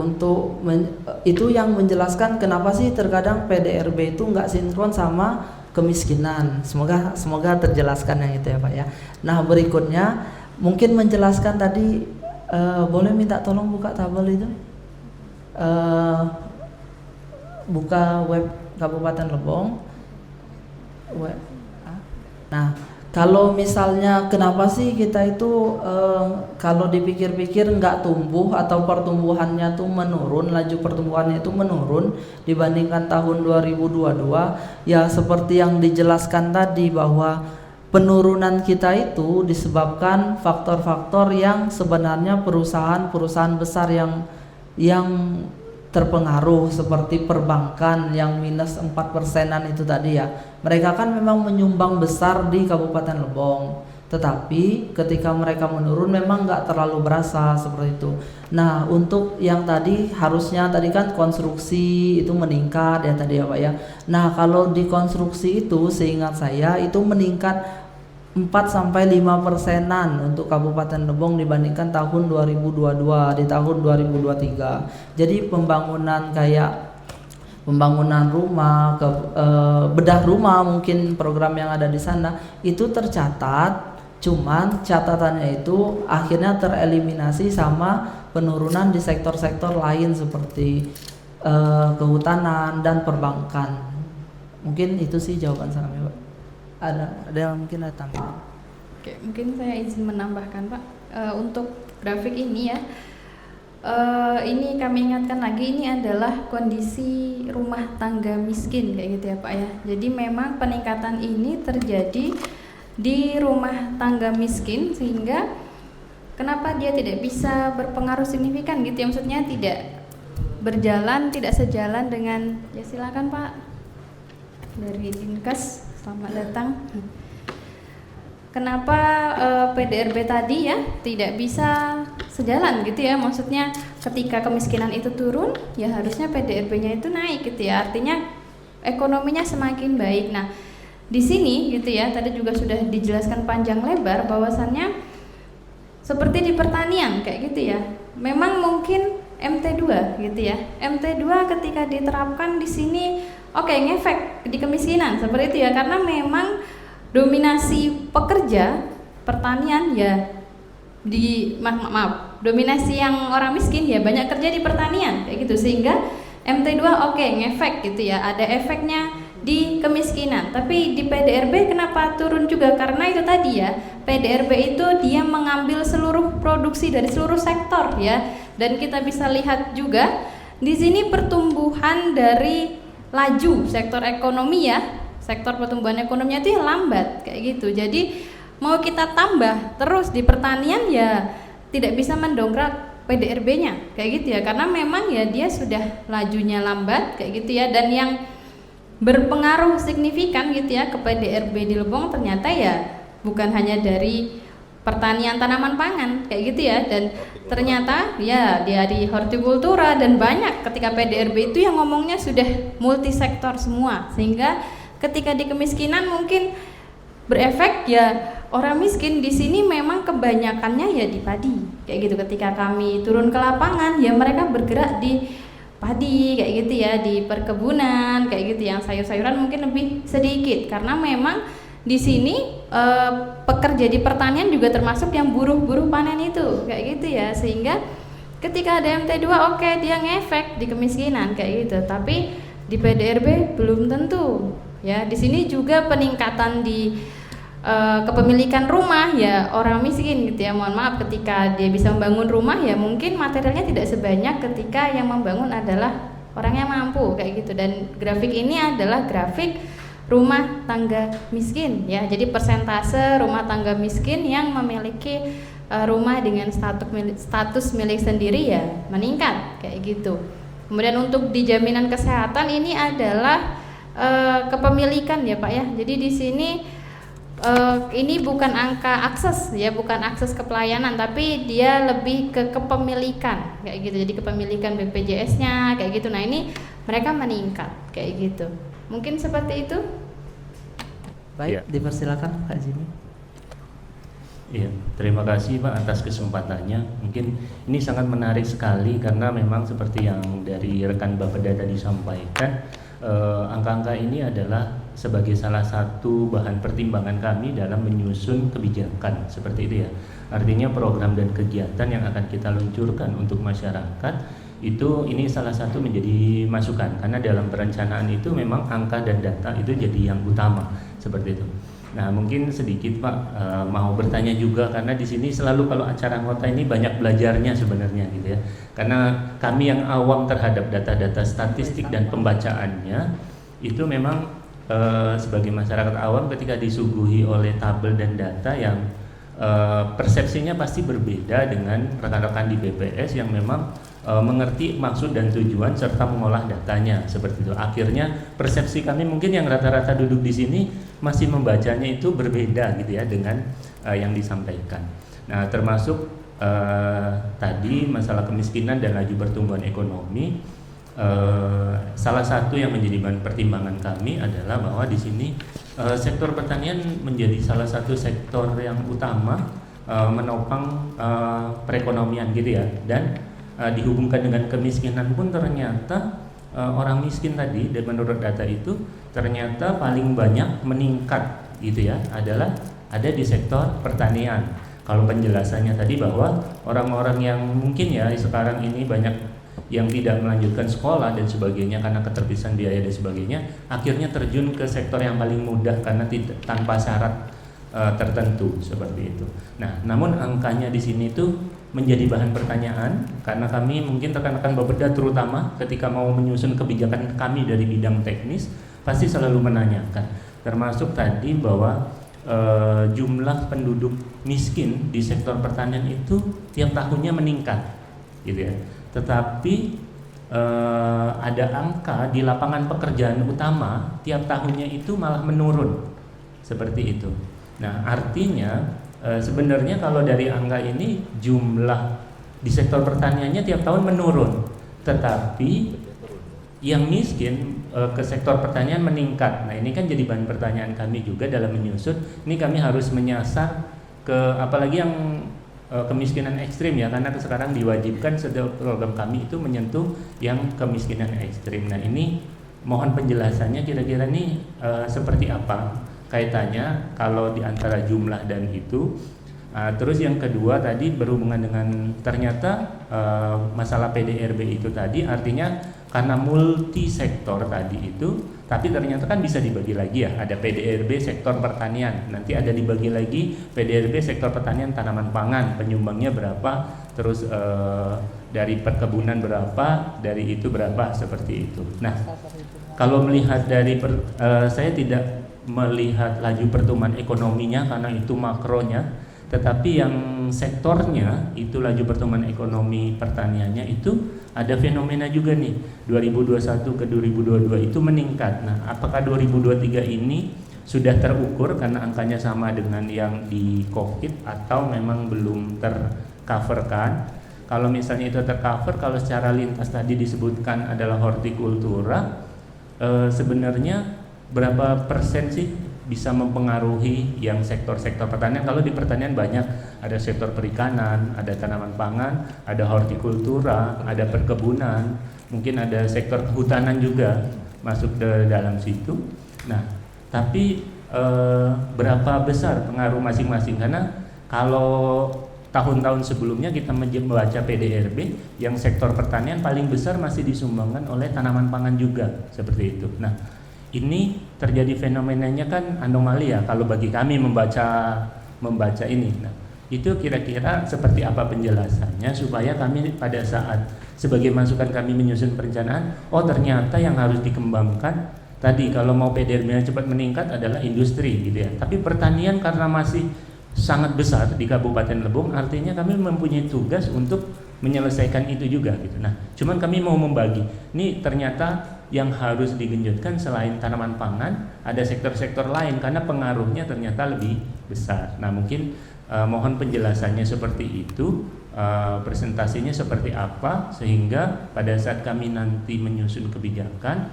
itu yang menjelaskan kenapa sih terkadang PDRB itu nggak sinkron sama kemiskinan. Semoga terjelaskan yang itu ya Pak ya. Nah, berikutnya mungkin menjelaskan tadi, boleh minta tolong buka tabel itu, buka web Kabupaten Lebong. Nah, kalau misalnya kenapa sih kita itu kalau dipikir-pikir nggak tumbuh atau pertumbuhannya tuh menurun, laju pertumbuhannya itu menurun dibandingkan tahun 2022, ya seperti yang dijelaskan tadi bahwa penurunan kita itu disebabkan faktor-faktor yang sebenarnya perusahaan besar yang terpengaruh, seperti perbankan yang minus 4%-an itu tadi ya. Mereka kan memang menyumbang besar di Kabupaten Lebong, tetapi ketika mereka menurun memang nggak terlalu berasa seperti itu. Nah, untuk yang tadi harusnya tadi kan konstruksi itu meningkat ya tadi ya Pak ya. Nah, kalau di konstruksi itu seingat saya itu meningkat 4-5%-an untuk Kabupaten Lebong dibandingkan tahun 2022 di tahun 2023. Jadi pembangunan rumah, bedah rumah, mungkin program yang ada di sana itu tercatat, cuman catatannya itu akhirnya tereliminasi sama penurunan di sektor-sektor lain seperti kehutanan dan perbankan. Mungkin itu sih jawaban saya Pak. Ada yang mungkin ada tambahan? Oke, mungkin saya izin menambahkan Pak, untuk grafik ini ya, ini kami ingatkan lagi, ini adalah kondisi rumah tangga miskin kayak gitu ya Pak ya. Jadi memang peningkatan ini terjadi di rumah tangga miskin, sehingga kenapa dia tidak bisa berpengaruh signifikan gitu ya, maksudnya tidak sejalan dengan, ya silakan Pak dari Dinkes, selamat datang. Kenapa PDRB tadi ya tidak bisa sejalan gitu ya, maksudnya ketika kemiskinan itu turun ya harusnya PDRB-nya itu naik gitu ya, artinya ekonominya semakin baik. Nah, di sini gitu ya, tadi juga sudah dijelaskan panjang lebar bahwasannya seperti di pertanian kayak gitu ya, memang mungkin MT2 gitu ya, MT2 ketika diterapkan di sini ngefek di kemiskinan seperti itu ya, karena memang dominasi pekerja pertanian ya dominasi yang orang miskin ya banyak kerja di pertanian kayak gitu, sehingga MT2 ngefek gitu ya, ada efeknya di kemiskinan. Tapi di PDRB kenapa turun juga, karena itu tadi ya, PDRB itu dia mengambil seluruh produksi dari seluruh sektor ya, dan kita bisa lihat juga di sini pertumbuhan dari laju sektor ekonomi ya, sektor pertumbuhan ekonominya itu yang lambat kayak gitu. Jadi mau kita tambah terus di pertanian ya tidak bisa mendongkrak PDRB-nya kayak gitu ya, karena memang ya dia sudah lajunya lambat kayak gitu ya. Dan yang berpengaruh signifikan gitu ya ke PDRB di Lebong ternyata ya bukan hanya dari pertanian tanaman pangan kayak gitu ya, dan ternyata ya di hortikultura dan banyak, ketika PDRB itu yang ngomongnya sudah multisektor semua, sehingga ketika di kemiskinan mungkin berefek ya orang miskin di sini memang kebanyakannya ya di padi kayak gitu. Ketika kami turun ke lapangan ya mereka bergerak di padi kayak gitu ya, di perkebunan kayak gitu, yang sayur-sayuran mungkin lebih sedikit karena memang di sini pekerja di pertanian juga termasuk yang buruh panen itu kayak gitu ya, sehingga ketika ada MT2 dia ngefek di kemiskinan kayak gitu, tapi di PDRB belum tentu ya. Di sini juga peningkatan di kepemilikan rumah ya orang miskin gitu ya. Mohon maaf, ketika dia bisa membangun rumah ya mungkin materialnya tidak sebanyak ketika yang membangun adalah orangnya mampu kayak gitu. Dan grafik ini adalah grafik rumah tangga miskin ya. Jadi persentase rumah tangga miskin yang memiliki rumah dengan status milik sendiri ya meningkat kayak gitu. Kemudian untuk di jaminan kesehatan ini adalah kepemilikan ya Pak ya. Jadi di sini ini bukan angka akses ya, bukan akses ke pelayanan, tapi dia lebih ke kepemilikan kayak gitu. Jadi kepemilikan BPJS-nya kayak gitu. Nah ini mereka meningkat kayak gitu. Mungkin seperti itu. Baik, Ya. dipersilakan Kak Jimmy. Iya, terima kasih Pak atas kesempatannya. Mungkin ini sangat menarik sekali karena memang seperti yang dari rekan Bapeda tadi sampaikan, angka-angka ini adalah sebagai salah satu bahan pertimbangan kami dalam menyusun kebijakan seperti itu ya. Artinya program dan kegiatan yang akan kita luncurkan untuk masyarakat itu ini salah satu menjadi masukan karena dalam perencanaan itu memang angka dan data itu jadi yang utama seperti itu. Nah mungkin sedikit Pak mau bertanya juga karena di sini selalu kalau acara anggota ini banyak belajarnya sebenarnya gitu ya. Karena kami yang awam terhadap data-data statistik dan pembacaannya itu memang sebagai masyarakat awam ketika disuguhi oleh tabel dan data yang persepsinya pasti berbeda dengan rekan-rekan di BPS yang memang mengerti maksud dan tujuan serta mengolah datanya seperti itu. Akhirnya persepsi kami mungkin yang rata-rata duduk di sini masih membacanya itu berbeda gitu ya dengan yang disampaikan. Nah, termasuk tadi masalah kemiskinan dan laju pertumbuhan ekonomi. Salah satu yang menjadi bahan pertimbangan kami adalah bahwa di sini sektor pertanian menjadi salah satu sektor yang utama menopang perekonomian gitu ya, dan dihubungkan dengan kemiskinan pun ternyata orang miskin tadi dan menurut data itu ternyata paling banyak meningkat gitu ya adalah ada di sektor pertanian. Kalau penjelasannya tadi bahwa orang-orang yang mungkin ya sekarang ini banyak yang tidak melanjutkan sekolah dan sebagainya karena keterpisahan biaya dan sebagainya, akhirnya terjun ke sektor yang paling mudah karena tanpa syarat tertentu seperti itu. Nah, namun angkanya di sini tuh menjadi bahan pertanyaan karena kami mungkin rekan-rekan Bapeda terutama ketika mau menyusun kebijakan kami dari bidang teknis pasti selalu menanyakan, termasuk tadi bahwa jumlah penduduk miskin di sektor pertanian itu tiap tahunnya meningkat, gitu ya. Tetapi ada angka di lapangan pekerjaan utama tiap tahunnya itu malah menurun seperti itu. Nah, artinya sebenarnya kalau dari angka ini jumlah di sektor pertaniannya tiap tahun menurun, tetapi yang miskin ke sektor pertanian meningkat. Nah, ini kan jadi bahan pertanyaan kami juga dalam menyusun. Ini kami harus menyasar ke apalagi yang kemiskinan ekstrim ya, karena sekarang diwajibkan setiap program kami itu menyentuh yang kemiskinan ekstrim. Nah, ini mohon penjelasannya kira-kira nih seperti apa kaitannya kalau di antara jumlah dan itu. Terus yang kedua tadi berhubungan dengan ternyata masalah PDRB itu tadi, artinya karena multi sektor tadi itu, tapi ternyata kan bisa dibagi lagi ya, ada PDRB sektor pertanian, nanti ada dibagi lagi PDRB sektor pertanian tanaman pangan, penyumbangnya berapa, terus dari perkebunan berapa, dari itu berapa, seperti itu. Nah, kalau melihat dari saya tidak melihat laju pertumbuhan ekonominya karena itu makronya, tetapi yang sektornya itu laju pertumbuhan ekonomi pertaniannya itu ada fenomena juga nih 2021 ke 2022 itu meningkat. Nah, apakah 2023 ini sudah terukur karena angkanya sama dengan yang di COVID atau memang belum tercoverkan? Kalau misalnya itu tercover, kalau secara lintas tadi disebutkan adalah hortikultura, sebenarnya berapa persen sih bisa mempengaruhi yang sektor-sektor pertanian? Kalau di pertanian banyak, ada sektor perikanan, ada tanaman pangan, ada hortikultura, ada perkebunan, mungkin ada sektor kehutanan juga masuk ke dalam situ. Nah, tapi berapa besar pengaruh masing-masing? Karena kalau tahun-tahun sebelumnya kita membaca PDRB, yang sektor pertanian paling besar masih disumbangkan oleh tanaman pangan juga, seperti itu. Nah, ini terjadi fenomenanya kan anomali ya kalau bagi kami membaca ini. Nah, itu kira-kira seperti apa penjelasannya supaya kami pada saat sebagai masukan kami menyusun perencanaan, oh ternyata yang harus dikembangkan tadi kalau mau PDRB cepat meningkat adalah industri gitu ya. Tapi pertanian karena masih sangat besar di Kabupaten Lebong, artinya kami mempunyai tugas untuk menyelesaikan itu juga gitu. Nah, cuman kami mau membagi. Ini ternyata yang harus digenjotkan selain tanaman pangan, ada sektor-sektor lain karena pengaruhnya ternyata lebih besar. Nah, mungkin mohon penjelasannya seperti itu, presentasinya seperti apa sehingga pada saat kami nanti menyusun kebijakan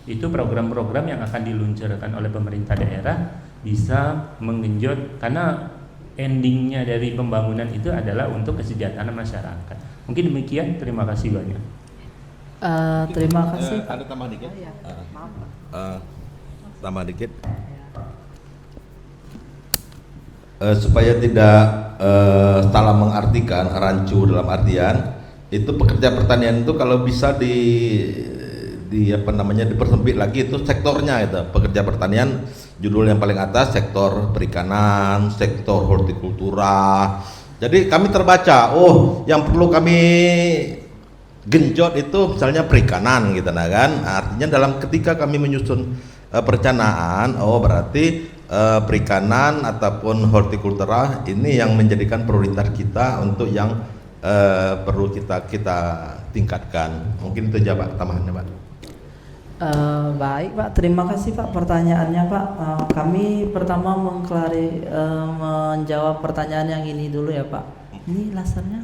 itu program-program yang akan diluncurkan oleh pemerintah daerah bisa menggenjot karena endingnya dari pembangunan itu adalah untuk kesejahteraan masyarakat. Mungkin demikian, terima kasih banyak. Terima kasih. Ada tambah dikit? Tambah dikit. Supaya tidak salah mengartikan rancu dalam artian itu pekerja pertanian itu kalau bisa dipersempit lagi itu sektornya itu pekerja pertanian judul yang paling atas sektor perikanan, sektor hortikultura. Jadi kami terbaca, oh yang perlu kami genjot itu misalnya perikanan gitu nah kan. Artinya dalam ketika kami menyusun perencanaan, oh berarti perikanan ataupun hortikultura ini yang menjadikan prioritas kita untuk yang perlu kita tingkatkan. Mungkin itu aja Pak tambahannya Pak. Baik Pak, terima kasih Pak pertanyaannya Pak. Kami pertama menjawab pertanyaan yang ini dulu ya Pak. Ini lasernya.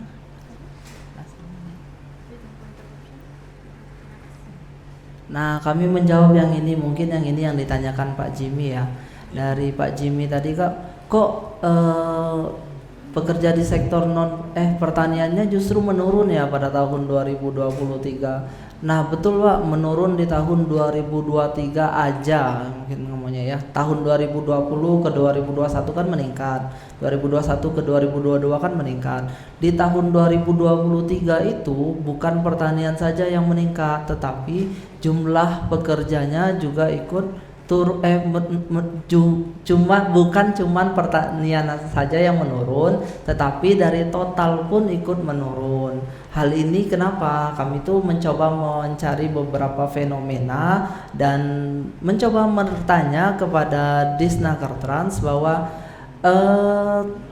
Nah, kami menjawab yang ini, mungkin yang ini yang ditanyakan Pak Jimmy ya. Dari Pak Jimmy tadi kok pekerja di sektor pertaniannya justru menurun ya pada tahun 2023. Nah, betul Pak, menurun di tahun 2023 aja mungkin ngomongnya ya. Tahun 2020 ke 2021 kan meningkat. 2021 ke 2022 kan meningkat. Di tahun 2023 itu bukan pertanian saja yang meningkat, tetapi jumlah pekerjanya juga ikut bukan cuman pertanian saja yang menurun, tetapi dari total pun ikut menurun. Hal ini kenapa? Kami tuh mencoba mencari beberapa fenomena dan mencoba bertanya kepada Disnakertrans bahwa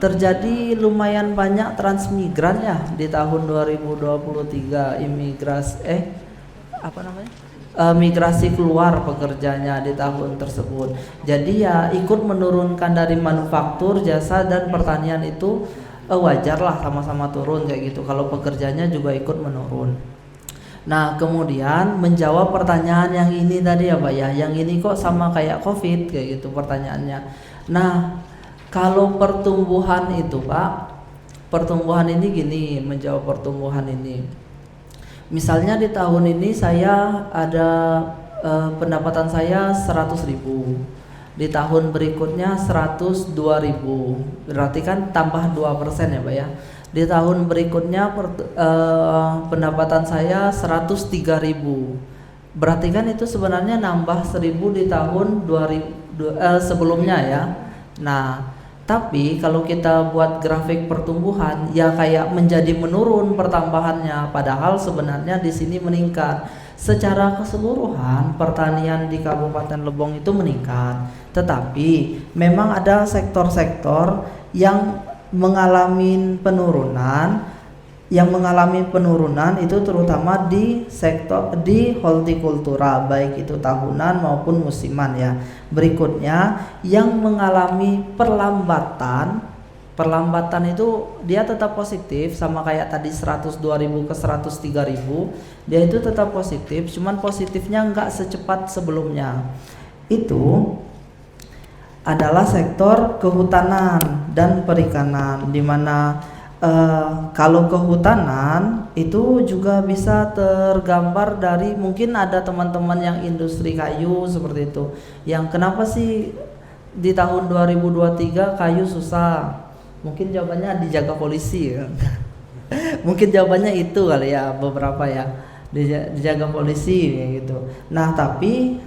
terjadi lumayan banyak transmigran ya di tahun 2023 migrasi keluar pekerjanya di tahun tersebut. Jadi ya ikut menurunkan dari manufaktur, jasa dan pertanian itu wajar lah sama-sama turun kayak gitu. Kalau pekerjanya juga ikut menurun. Nah, kemudian menjawab pertanyaan yang ini tadi ya Pak ya, yang ini kok sama kayak COVID kayak gitu pertanyaannya. Nah, kalau pertumbuhan itu Pak, pertumbuhan ini gini, menjawab pertumbuhan ini. Misalnya di tahun ini saya ada pendapatan saya 100.000, di tahun berikutnya 102.000, berarti kan tambah 2% ya Pak ya. Di tahun berikutnya pendapatan saya 103.000, berarti kan itu sebenarnya nambah 1.000 di tahun sebelumnya ya. Nah, tapi kalau kita buat grafik pertumbuhan ya kayak menjadi menurun pertambahannya, padahal sebenarnya di sini meningkat. Secara keseluruhan pertanian di Kabupaten Lebong itu meningkat, tetapi memang ada sektor-sektor yang mengalami penurunan. Yang mengalami penurunan itu terutama di sektor di hortikultura, baik itu tahunan maupun musiman ya. Berikutnya yang mengalami perlambatan itu dia tetap positif sama kayak tadi 102.000 ke 103.000, dia itu tetap positif, cuman positifnya enggak secepat sebelumnya. Itu adalah sektor kehutanan dan perikanan, di mana kalau kehutanan itu juga bisa tergambar dari mungkin ada teman-teman yang industri kayu seperti itu. Yang kenapa sih di tahun 2023 kayu susah? Mungkin jawabannya dijaga polisi ya. Mungkin jawabannya itu kali ya, beberapa ya, dijaga polisi gitu. Nah, tapi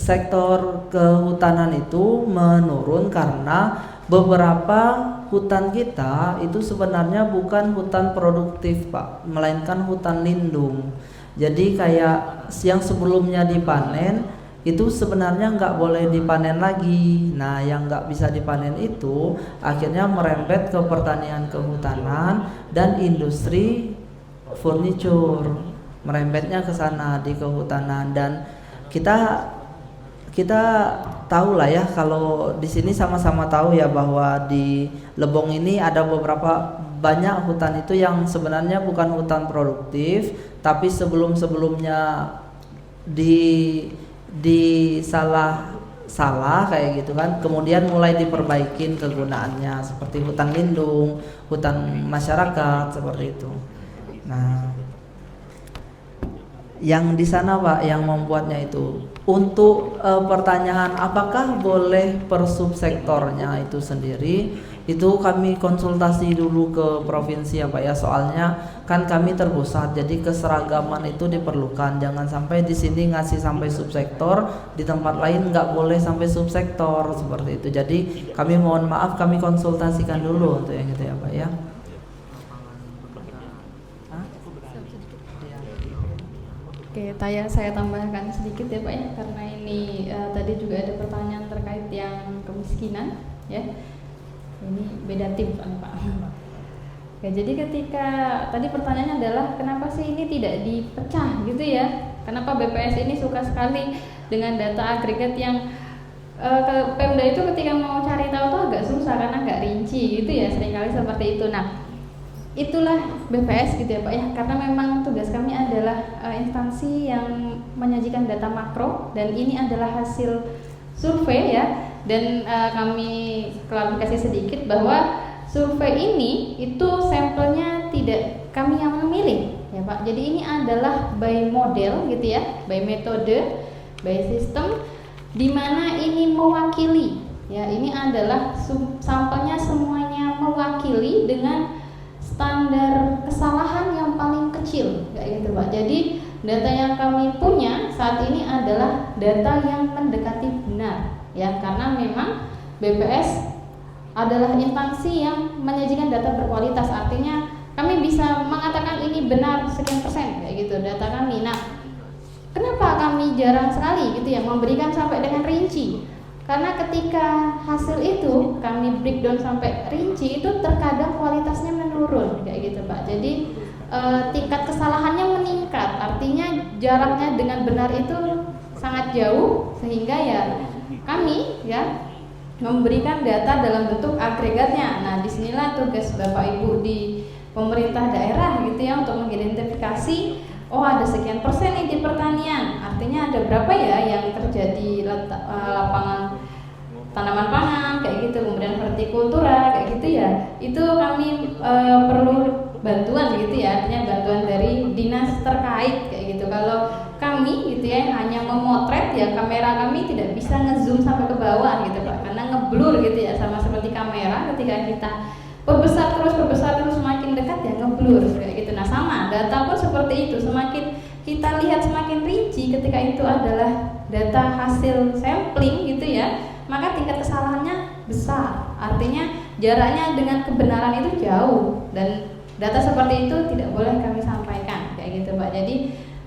sektor kehutanan itu menurun karena beberapa hutan kita itu sebenarnya bukan hutan produktif Pak, melainkan hutan lindung. Jadi kayak yang sebelumnya dipanen itu sebenarnya nggak boleh dipanen lagi. Nah yang nggak bisa dipanen itu akhirnya merembet ke pertanian kehutanan dan industri furniture, merembetnya ke sana di kehutanan. Dan kita tahu lah ya, kalau di sini sama-sama tahu ya bahwa di Lebong ini ada beberapa banyak hutan itu yang sebenarnya bukan hutan produktif, tapi sebelumnya di salah kayak gitu kan, kemudian mulai diperbaikin kegunaannya seperti hutan lindung, hutan masyarakat seperti itu. Nah, yang di sana Pak yang membuatnya itu untuk pertanyaan apakah boleh per subsektornya itu sendiri, itu kami konsultasi dulu ke provinsi ya Pak ya, soalnya kan kami terpusat, jadi keseragaman itu diperlukan. Jangan sampai di sini ngasih sampai subsektor, di tempat lain nggak boleh sampai subsektor seperti itu. Jadi kami mohon maaf, kami konsultasikan dulu untuk yang itu ya Pak ya. Oke, saya tambahkan sedikit ya Pak ya, karena ini tadi juga ada pertanyaan terkait yang kemiskinan ya. Ini beda tim kan Pak. Oke, jadi ketika tadi pertanyaannya adalah kenapa sih ini tidak dipecah gitu ya? Kenapa BPS ini suka sekali dengan data agregat yang Pemda itu ketika mau cari tahu tuh agak susah karena agak rinci gitu ya, seringkali seperti itu. Nah, itulah BPS gitu ya Pak ya, karena memang tugas kami adalah instansi yang menyajikan data makro, dan ini adalah hasil survei ya. Dan kami klarifikasi sedikit bahwa survei ini itu sampelnya tidak kami yang memilih ya Pak. Jadi ini adalah by model gitu ya, by metode, by system, di mana ini mewakili ya. Ini adalah sampelnya semuanya mewakili dengan standar kesalahan yang paling kecil kayak gitu Pak. Jadi data yang kami punya saat ini adalah data yang mendekati benar ya, karena memang BPS adalah instansi yang menyajikan data berkualitas, artinya kami bisa mengatakan ini benar sekian persen kayak gitu data kami. Nah, kenapa kami jarang sekali gitu ya memberikan sampai dengan rinci? Karena ketika hasil itu kami breakdown sampai rinci, itu terkadang kualitasnya menurun kayak gitu Pak. Jadi tingkat kesalahannya meningkat, artinya jaraknya dengan benar itu sangat jauh, sehingga ya kami ya memberikan data dalam bentuk agregatnya. Nah, disinilah tugas Bapak Ibu di pemerintah daerah gitu ya, untuk mengidentifikasi oh ada sekian persen nih di pertanian, artinya ada berapa ya yang terjadi lapangan tanaman pangan kayak gitu, kemudian hortikultura kayak gitu ya. Itu kami perlu bantuan gitu ya, artinya bantuan dari dinas terkait kayak gitu. Kalau kami gitu ya hanya memotret ya, kamera kami tidak bisa ngezoom sampai ke bawah gitu Pak, karena ngeblur gitu ya, sama seperti kamera ketika kita perbesar terus semakin dekat ya ngeblur kayak gitu. Nah, sama data pun seperti itu, semakin kita lihat semakin rinci ketika itu adalah data hasil sampling gitu ya, maka tingkat kesalahannya besar, artinya jaraknya dengan kebenaran itu jauh, dan data seperti itu tidak boleh kami sampaikan kayak gitu Pak. Jadi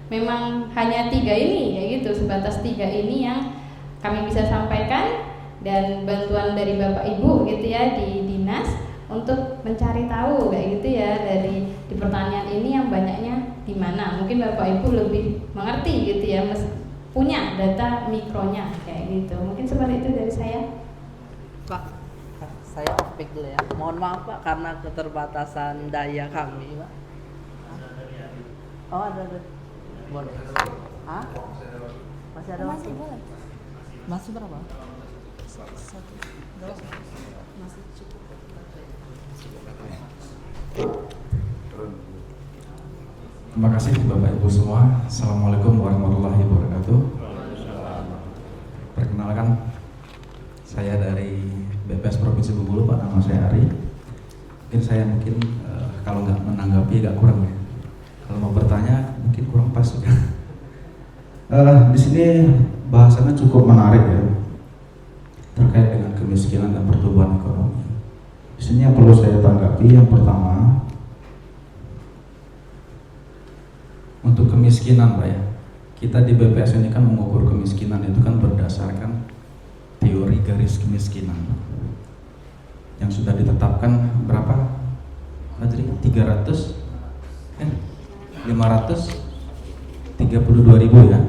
memang hanya 3 ini kayak gitu, sebatas 3 ini yang kami bisa sampaikan, dan bantuan dari Bapak Ibu gitu ya di dinas untuk mencari tahu kayak gitu ya, dari di pertanian ini yang banyaknya di mana. Mungkin Bapak Ibu lebih mengerti gitu ya, punya data mikronya kayak gitu. Mungkin seperti itu dari saya. Pak, saya off mic dulu ya. Mohon maaf Pak karena keterbatasan daya kami Pak. Oh ada. Boleh. Hah? Masih ada waktu? Boleh. Masih berapa? Masih cukup. Terima kasih Bapak Ibu semua. Assalamualaikum warahmatullahi wabarakatuh. Perkenalkan, saya dari BPS Provinsi Bengkulu Pak, nama saya Ari. Mungkin saya kalau nggak menanggapi agak kurang ya. Kalau mau bertanya mungkin kurang pas juga. Di sini bahasannya cukup menarik ya, terkait dengan kemiskinan dan pertumbuhan ekonomi. Di sini yang perlu saya tanggapi, yang pertama, untuk kemiskinan Pak ya, kita di BPS ini kan mengukur kemiskinan itu kan berdasarkan teori garis kemiskinan yang sudah ditetapkan berapa? Adri? 532.000 ya,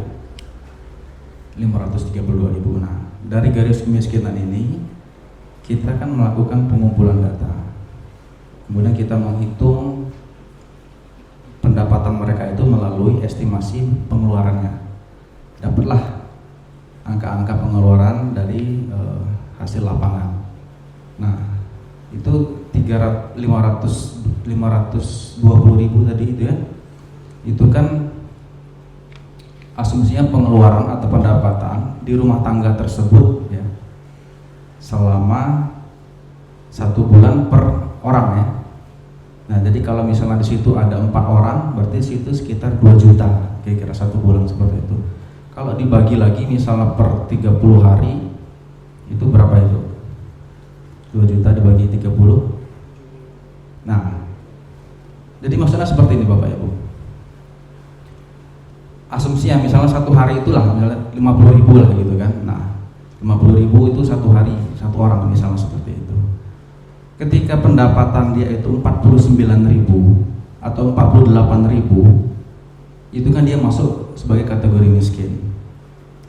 532.000. Nah, dari garis kemiskinan ini kita kan melakukan pengumpulan data, kemudian kita menghitung pendapatan mereka itu melalui estimasi pengeluarannya. Dapatlah angka-angka pengeluaran dari hasil lapangan. Nah, itu 520.000 tadi itu ya, itu kan asumsinya pengeluaran atau pendapatan di rumah tangga tersebut ya selama 1 bulan per orang ya. Nah, jadi kalau misalnya di situ ada 4 orang, berarti situ sekitar 2 juta kira-kira 1 bulan seperti itu. Kalau dibagi lagi misalnya per 30 hari, itu berapa itu? 2 juta dibagi 30. Nah, jadi maksudnya seperti ini Bapak Ibu. Asumsinya misalnya 1 hari itulah misalnya 50.000 lah gitu kan. Nah, 50.000 itu 1 hari, 1 orang misalnya seperti itu. Ketika pendapatan dia itu 49.000 atau 48.000, itu kan dia masuk sebagai kategori miskin.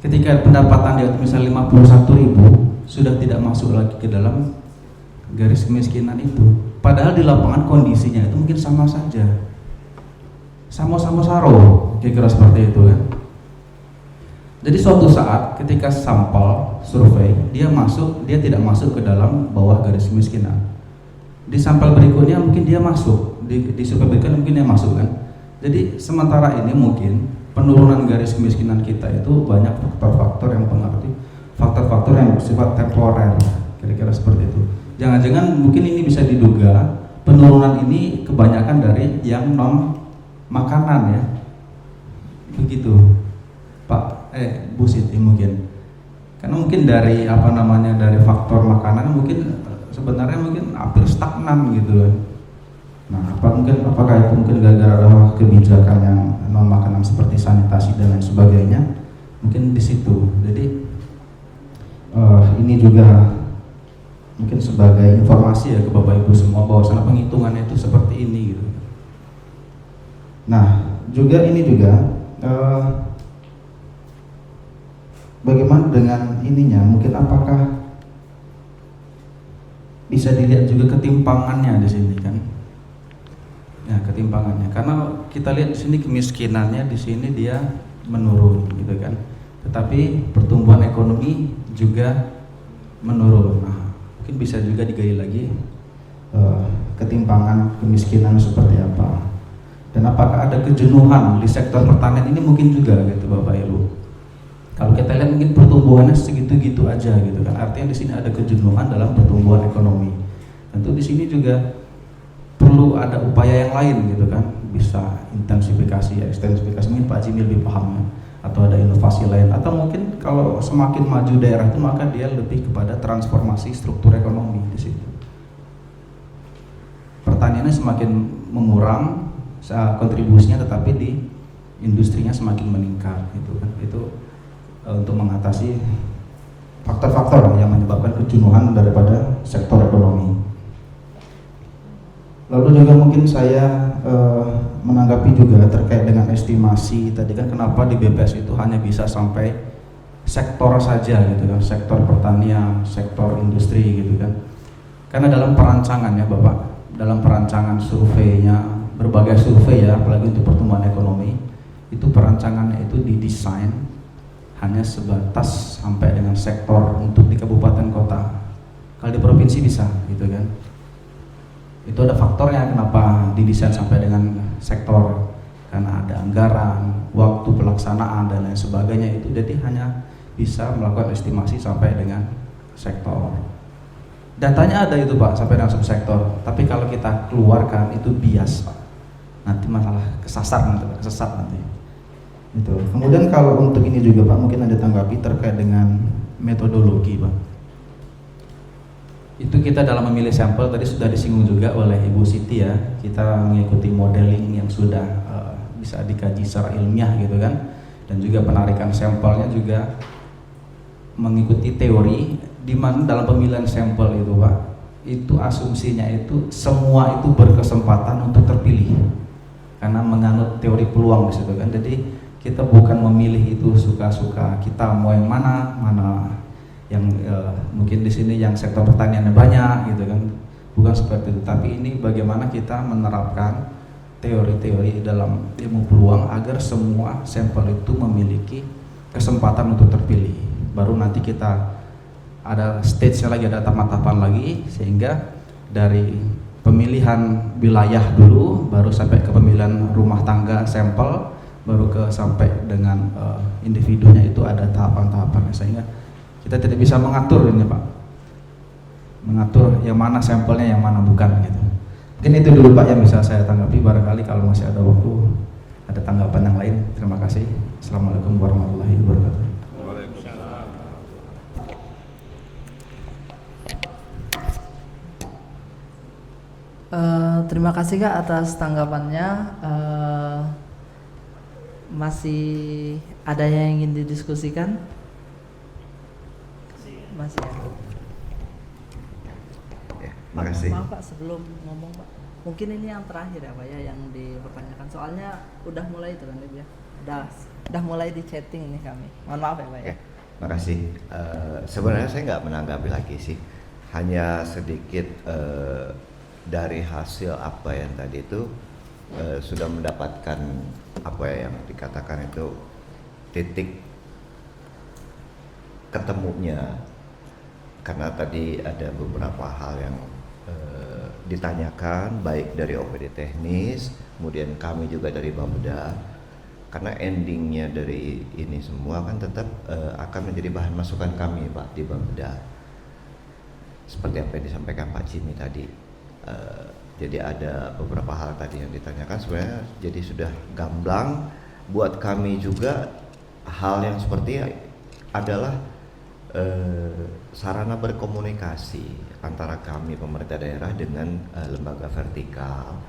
Ketika pendapatan dia misalnya 51.000, sudah tidak masuk lagi ke dalam garis kemiskinan itu. Padahal di lapangan kondisinya itu mungkin sama saja, sama-sama saro, kira-kira seperti itu kan. Jadi suatu saat ketika sampel survei dia tidak masuk ke dalam bawah garis kemiskinan. Di sampel berikutnya mungkin dia masuk, di survei berikutnya mungkin dia masuk kan. Jadi sementara ini mungkin penurunan garis kemiskinan kita itu banyak faktor-faktor yang mempengaruhi, faktor-faktor yang bersifat temporer, kira-kira seperti itu. Jangan-jangan mungkin ini bisa diduga penurunan ini kebanyakan dari yang non makanan ya, begitu Pak Bu Siti mungkin. Karena mungkin dari dari faktor makanan mungkin sebenarnya mungkin hampir stagnan gitu kan. Nah, apakah itu mungkin gara-gara ada kebijakan yang non makanan seperti sanitasi dan lain sebagainya, mungkin di situ. Jadi ini juga mungkin sebagai informasi ya ke Bapak Ibu semua bahwasanya penghitungannya itu seperti ini gitu. Nah, ini juga bagaimana dengan ininya? Mungkin apakah bisa dilihat juga ketimpangannya di sini kan? Ya, ketimpangannya. Karena kita lihat di sini kemiskinannya di sini dia menurun gitu kan. Tetapi pertumbuhan ekonomi juga menurun. Nah, mungkin bisa juga digali lagi ketimpangan kemiskinan seperti apa, dan apakah ada kejenuhan di sektor pertanian ini mungkin juga gitu Bapak Ibu. Kalau kita lihat mungkin pertumbuhannya segitu-gitu aja gitu kan, artinya di sini ada kejenuhan dalam pertumbuhan ekonomi. Tentu di sini juga perlu ada upaya yang lain gitu kan, bisa intensifikasi ya, ekstensifikasi, mungkin Pak Jimmy lebih paham ya, atau ada inovasi lain, atau mungkin kalau semakin maju daerah itu maka dia lebih kepada transformasi struktur ekonomi di situ. Pertaniannya semakin mengurang kontribusinya, tetapi di industrinya semakin meningkat gitu kan. Itu untuk mengatasi faktor-faktor yang menyebabkan kejenuhan daripada sektor ekonomi. Lalu juga mungkin saya menanggapi juga terkait dengan estimasi tadi kan, kenapa di BPS itu hanya bisa sampai sektor saja gitu kan, sektor pertanian, sektor industri gitu kan. Karena dalam perancangan ya Bapak, dalam perancangan surveinya, berbagai survei ya, apalagi untuk pertumbuhan ekonomi, itu perancangannya itu didesain hanya sebatas sampai dengan sektor untuk di kabupaten kota. Kalau di provinsi bisa gitu kan. Itu ada faktornya kenapa didesain sampai dengan sektor, karena ada anggaran, waktu pelaksanaan dan lain sebagainya. Itu jadi hanya bisa melakukan estimasi sampai dengan sektor. Datanya ada itu Pak sampai dengan subsektor, tapi kalau kita keluarkan itu bias Pak, nanti masalah kesasar nanti, kesesat nanti. Itu. Kemudian kalau untuk ini juga Pak, mungkin ada tanggapi terkait dengan metodologi Pak. Itu kita dalam memilih sampel tadi sudah disinggung juga oleh Ibu Siti ya. Kita mengikuti modeling yang sudah bisa dikaji secara ilmiah gitu kan. Dan juga penarikan sampelnya juga mengikuti teori di mana dalam pemilihan sampel itu Pak, itu asumsinya itu semua itu berkesempatan untuk terpilih. Karena menganut teori peluang di situ kan. Jadi kita bukan memilih itu suka-suka kita mau yang mana yang mungkin di sini yang sektor pertaniannya banyak gitu kan, bukan seperti itu. Tapi ini bagaimana kita menerapkan teori-teori dalam ilmu peluang agar semua sampel itu memiliki kesempatan untuk terpilih. Baru nanti kita ada stage-nya lagi, ada tahapan-tahapan lagi, sehingga dari pemilihan wilayah dulu baru sampai ke pemilihan rumah tangga sampel, baru ke sampai dengan individunya itu ada tahapan-tahapannya, sehingga kita tidak bisa mengatur ini Pak, mengatur yang mana sampelnya yang mana bukan gitu. Mungkin itu dulu Pak yang bisa saya tanggapi, barangkali kalau masih ada waktu ada tanggapan yang lain. Terima kasih. Assalamualaikum warahmatullahi wabarakatuh. Terima kasih Kak atas tanggapannya. Masih ada yang ingin didiskusikan? Masih ya. Makasih. Maaf Pak, sebelum ngomong Pak, mungkin ini yang terakhir ya Pak ya yang dipertanyakan, soalnya udah mulai itu kan ya, udah mulai di chatting nih kami. Mohon maaf ya Pak ya. Makasih. Sebenarnya saya nggak menanggapi lagi sih, hanya sedikit dari hasil apa yang tadi itu sudah mendapatkan apa ya yang dikatakan itu titik ketemunya, karena tadi ada beberapa hal yang ditanyakan baik dari OPD teknis, kemudian kami juga dari Bapeda, karena endingnya dari ini semua kan tetap akan menjadi bahan masukan kami Pak di Bapeda, seperti apa yang disampaikan Pak Jimmy tadi. Jadi ada beberapa hal tadi yang ditanyakan sebenarnya jadi sudah gamblang buat kami juga. Hal yang seperti adalah sarana berkomunikasi antara kami pemerintah daerah dengan lembaga vertikal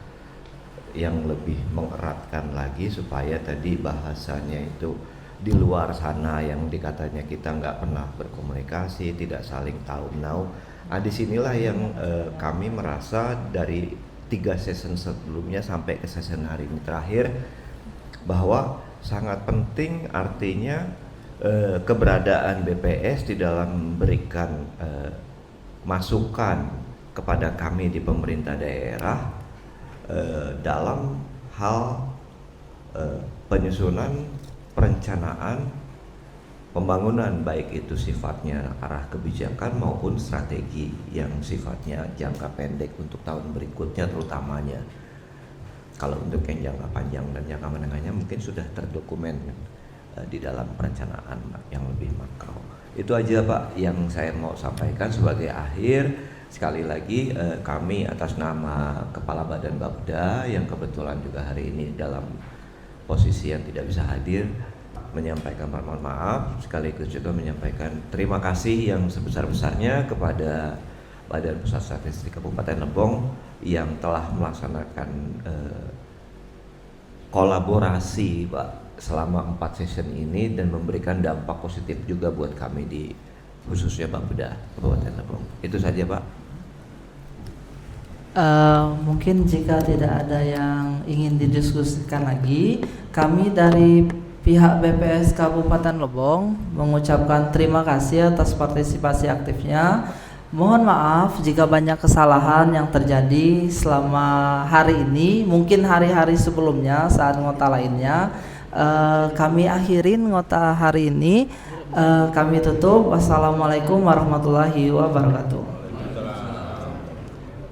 yang lebih mengeratkan lagi supaya tadi bahasanya itu di luar sana yang dikatanya kita nggak pernah berkomunikasi, tidak saling tahu menau. Disinilah yang kami merasa dari 3 season sebelumnya sampai ke season hari ini terakhir bahwa sangat penting artinya keberadaan BPS di dalam memberikan masukan kepada kami di pemerintah daerah dalam hal penyusunan perencanaan pembangunan, baik itu sifatnya arah kebijakan maupun strategi yang sifatnya jangka pendek untuk tahun berikutnya terutamanya. Kalau untuk yang jangka panjang dan jangka menengahnya mungkin sudah terdokumen di dalam perencanaan yang lebih makro. Itu aja Pak yang saya mau sampaikan sebagai akhir. Sekali lagi kami atas nama Kepala Badan Bapeda yang kebetulan juga hari ini dalam posisi yang tidak bisa hadir, menyampaikan permohonan maaf, sekaligus juga menyampaikan terima kasih yang sebesar-besarnya kepada Badan Pusat Statistik Kabupaten Lebong yang telah melaksanakan kolaborasi Pak selama 4 season ini dan memberikan dampak positif juga buat kami di khususnya Bapeda Kabupaten Lebong. Itu saja Pak. Mungkin jika tidak ada yang ingin didiskusikan lagi, kami dari pihak BPS Kabupaten Lebong mengucapkan terima kasih atas partisipasi aktifnya. Mohon maaf jika banyak kesalahan yang terjadi selama hari ini, mungkin hari-hari sebelumnya saat ngota lainnya. Kami akhirin ngota hari ini, kami tutup. Wassalamualaikum warahmatullahi wabarakatuh.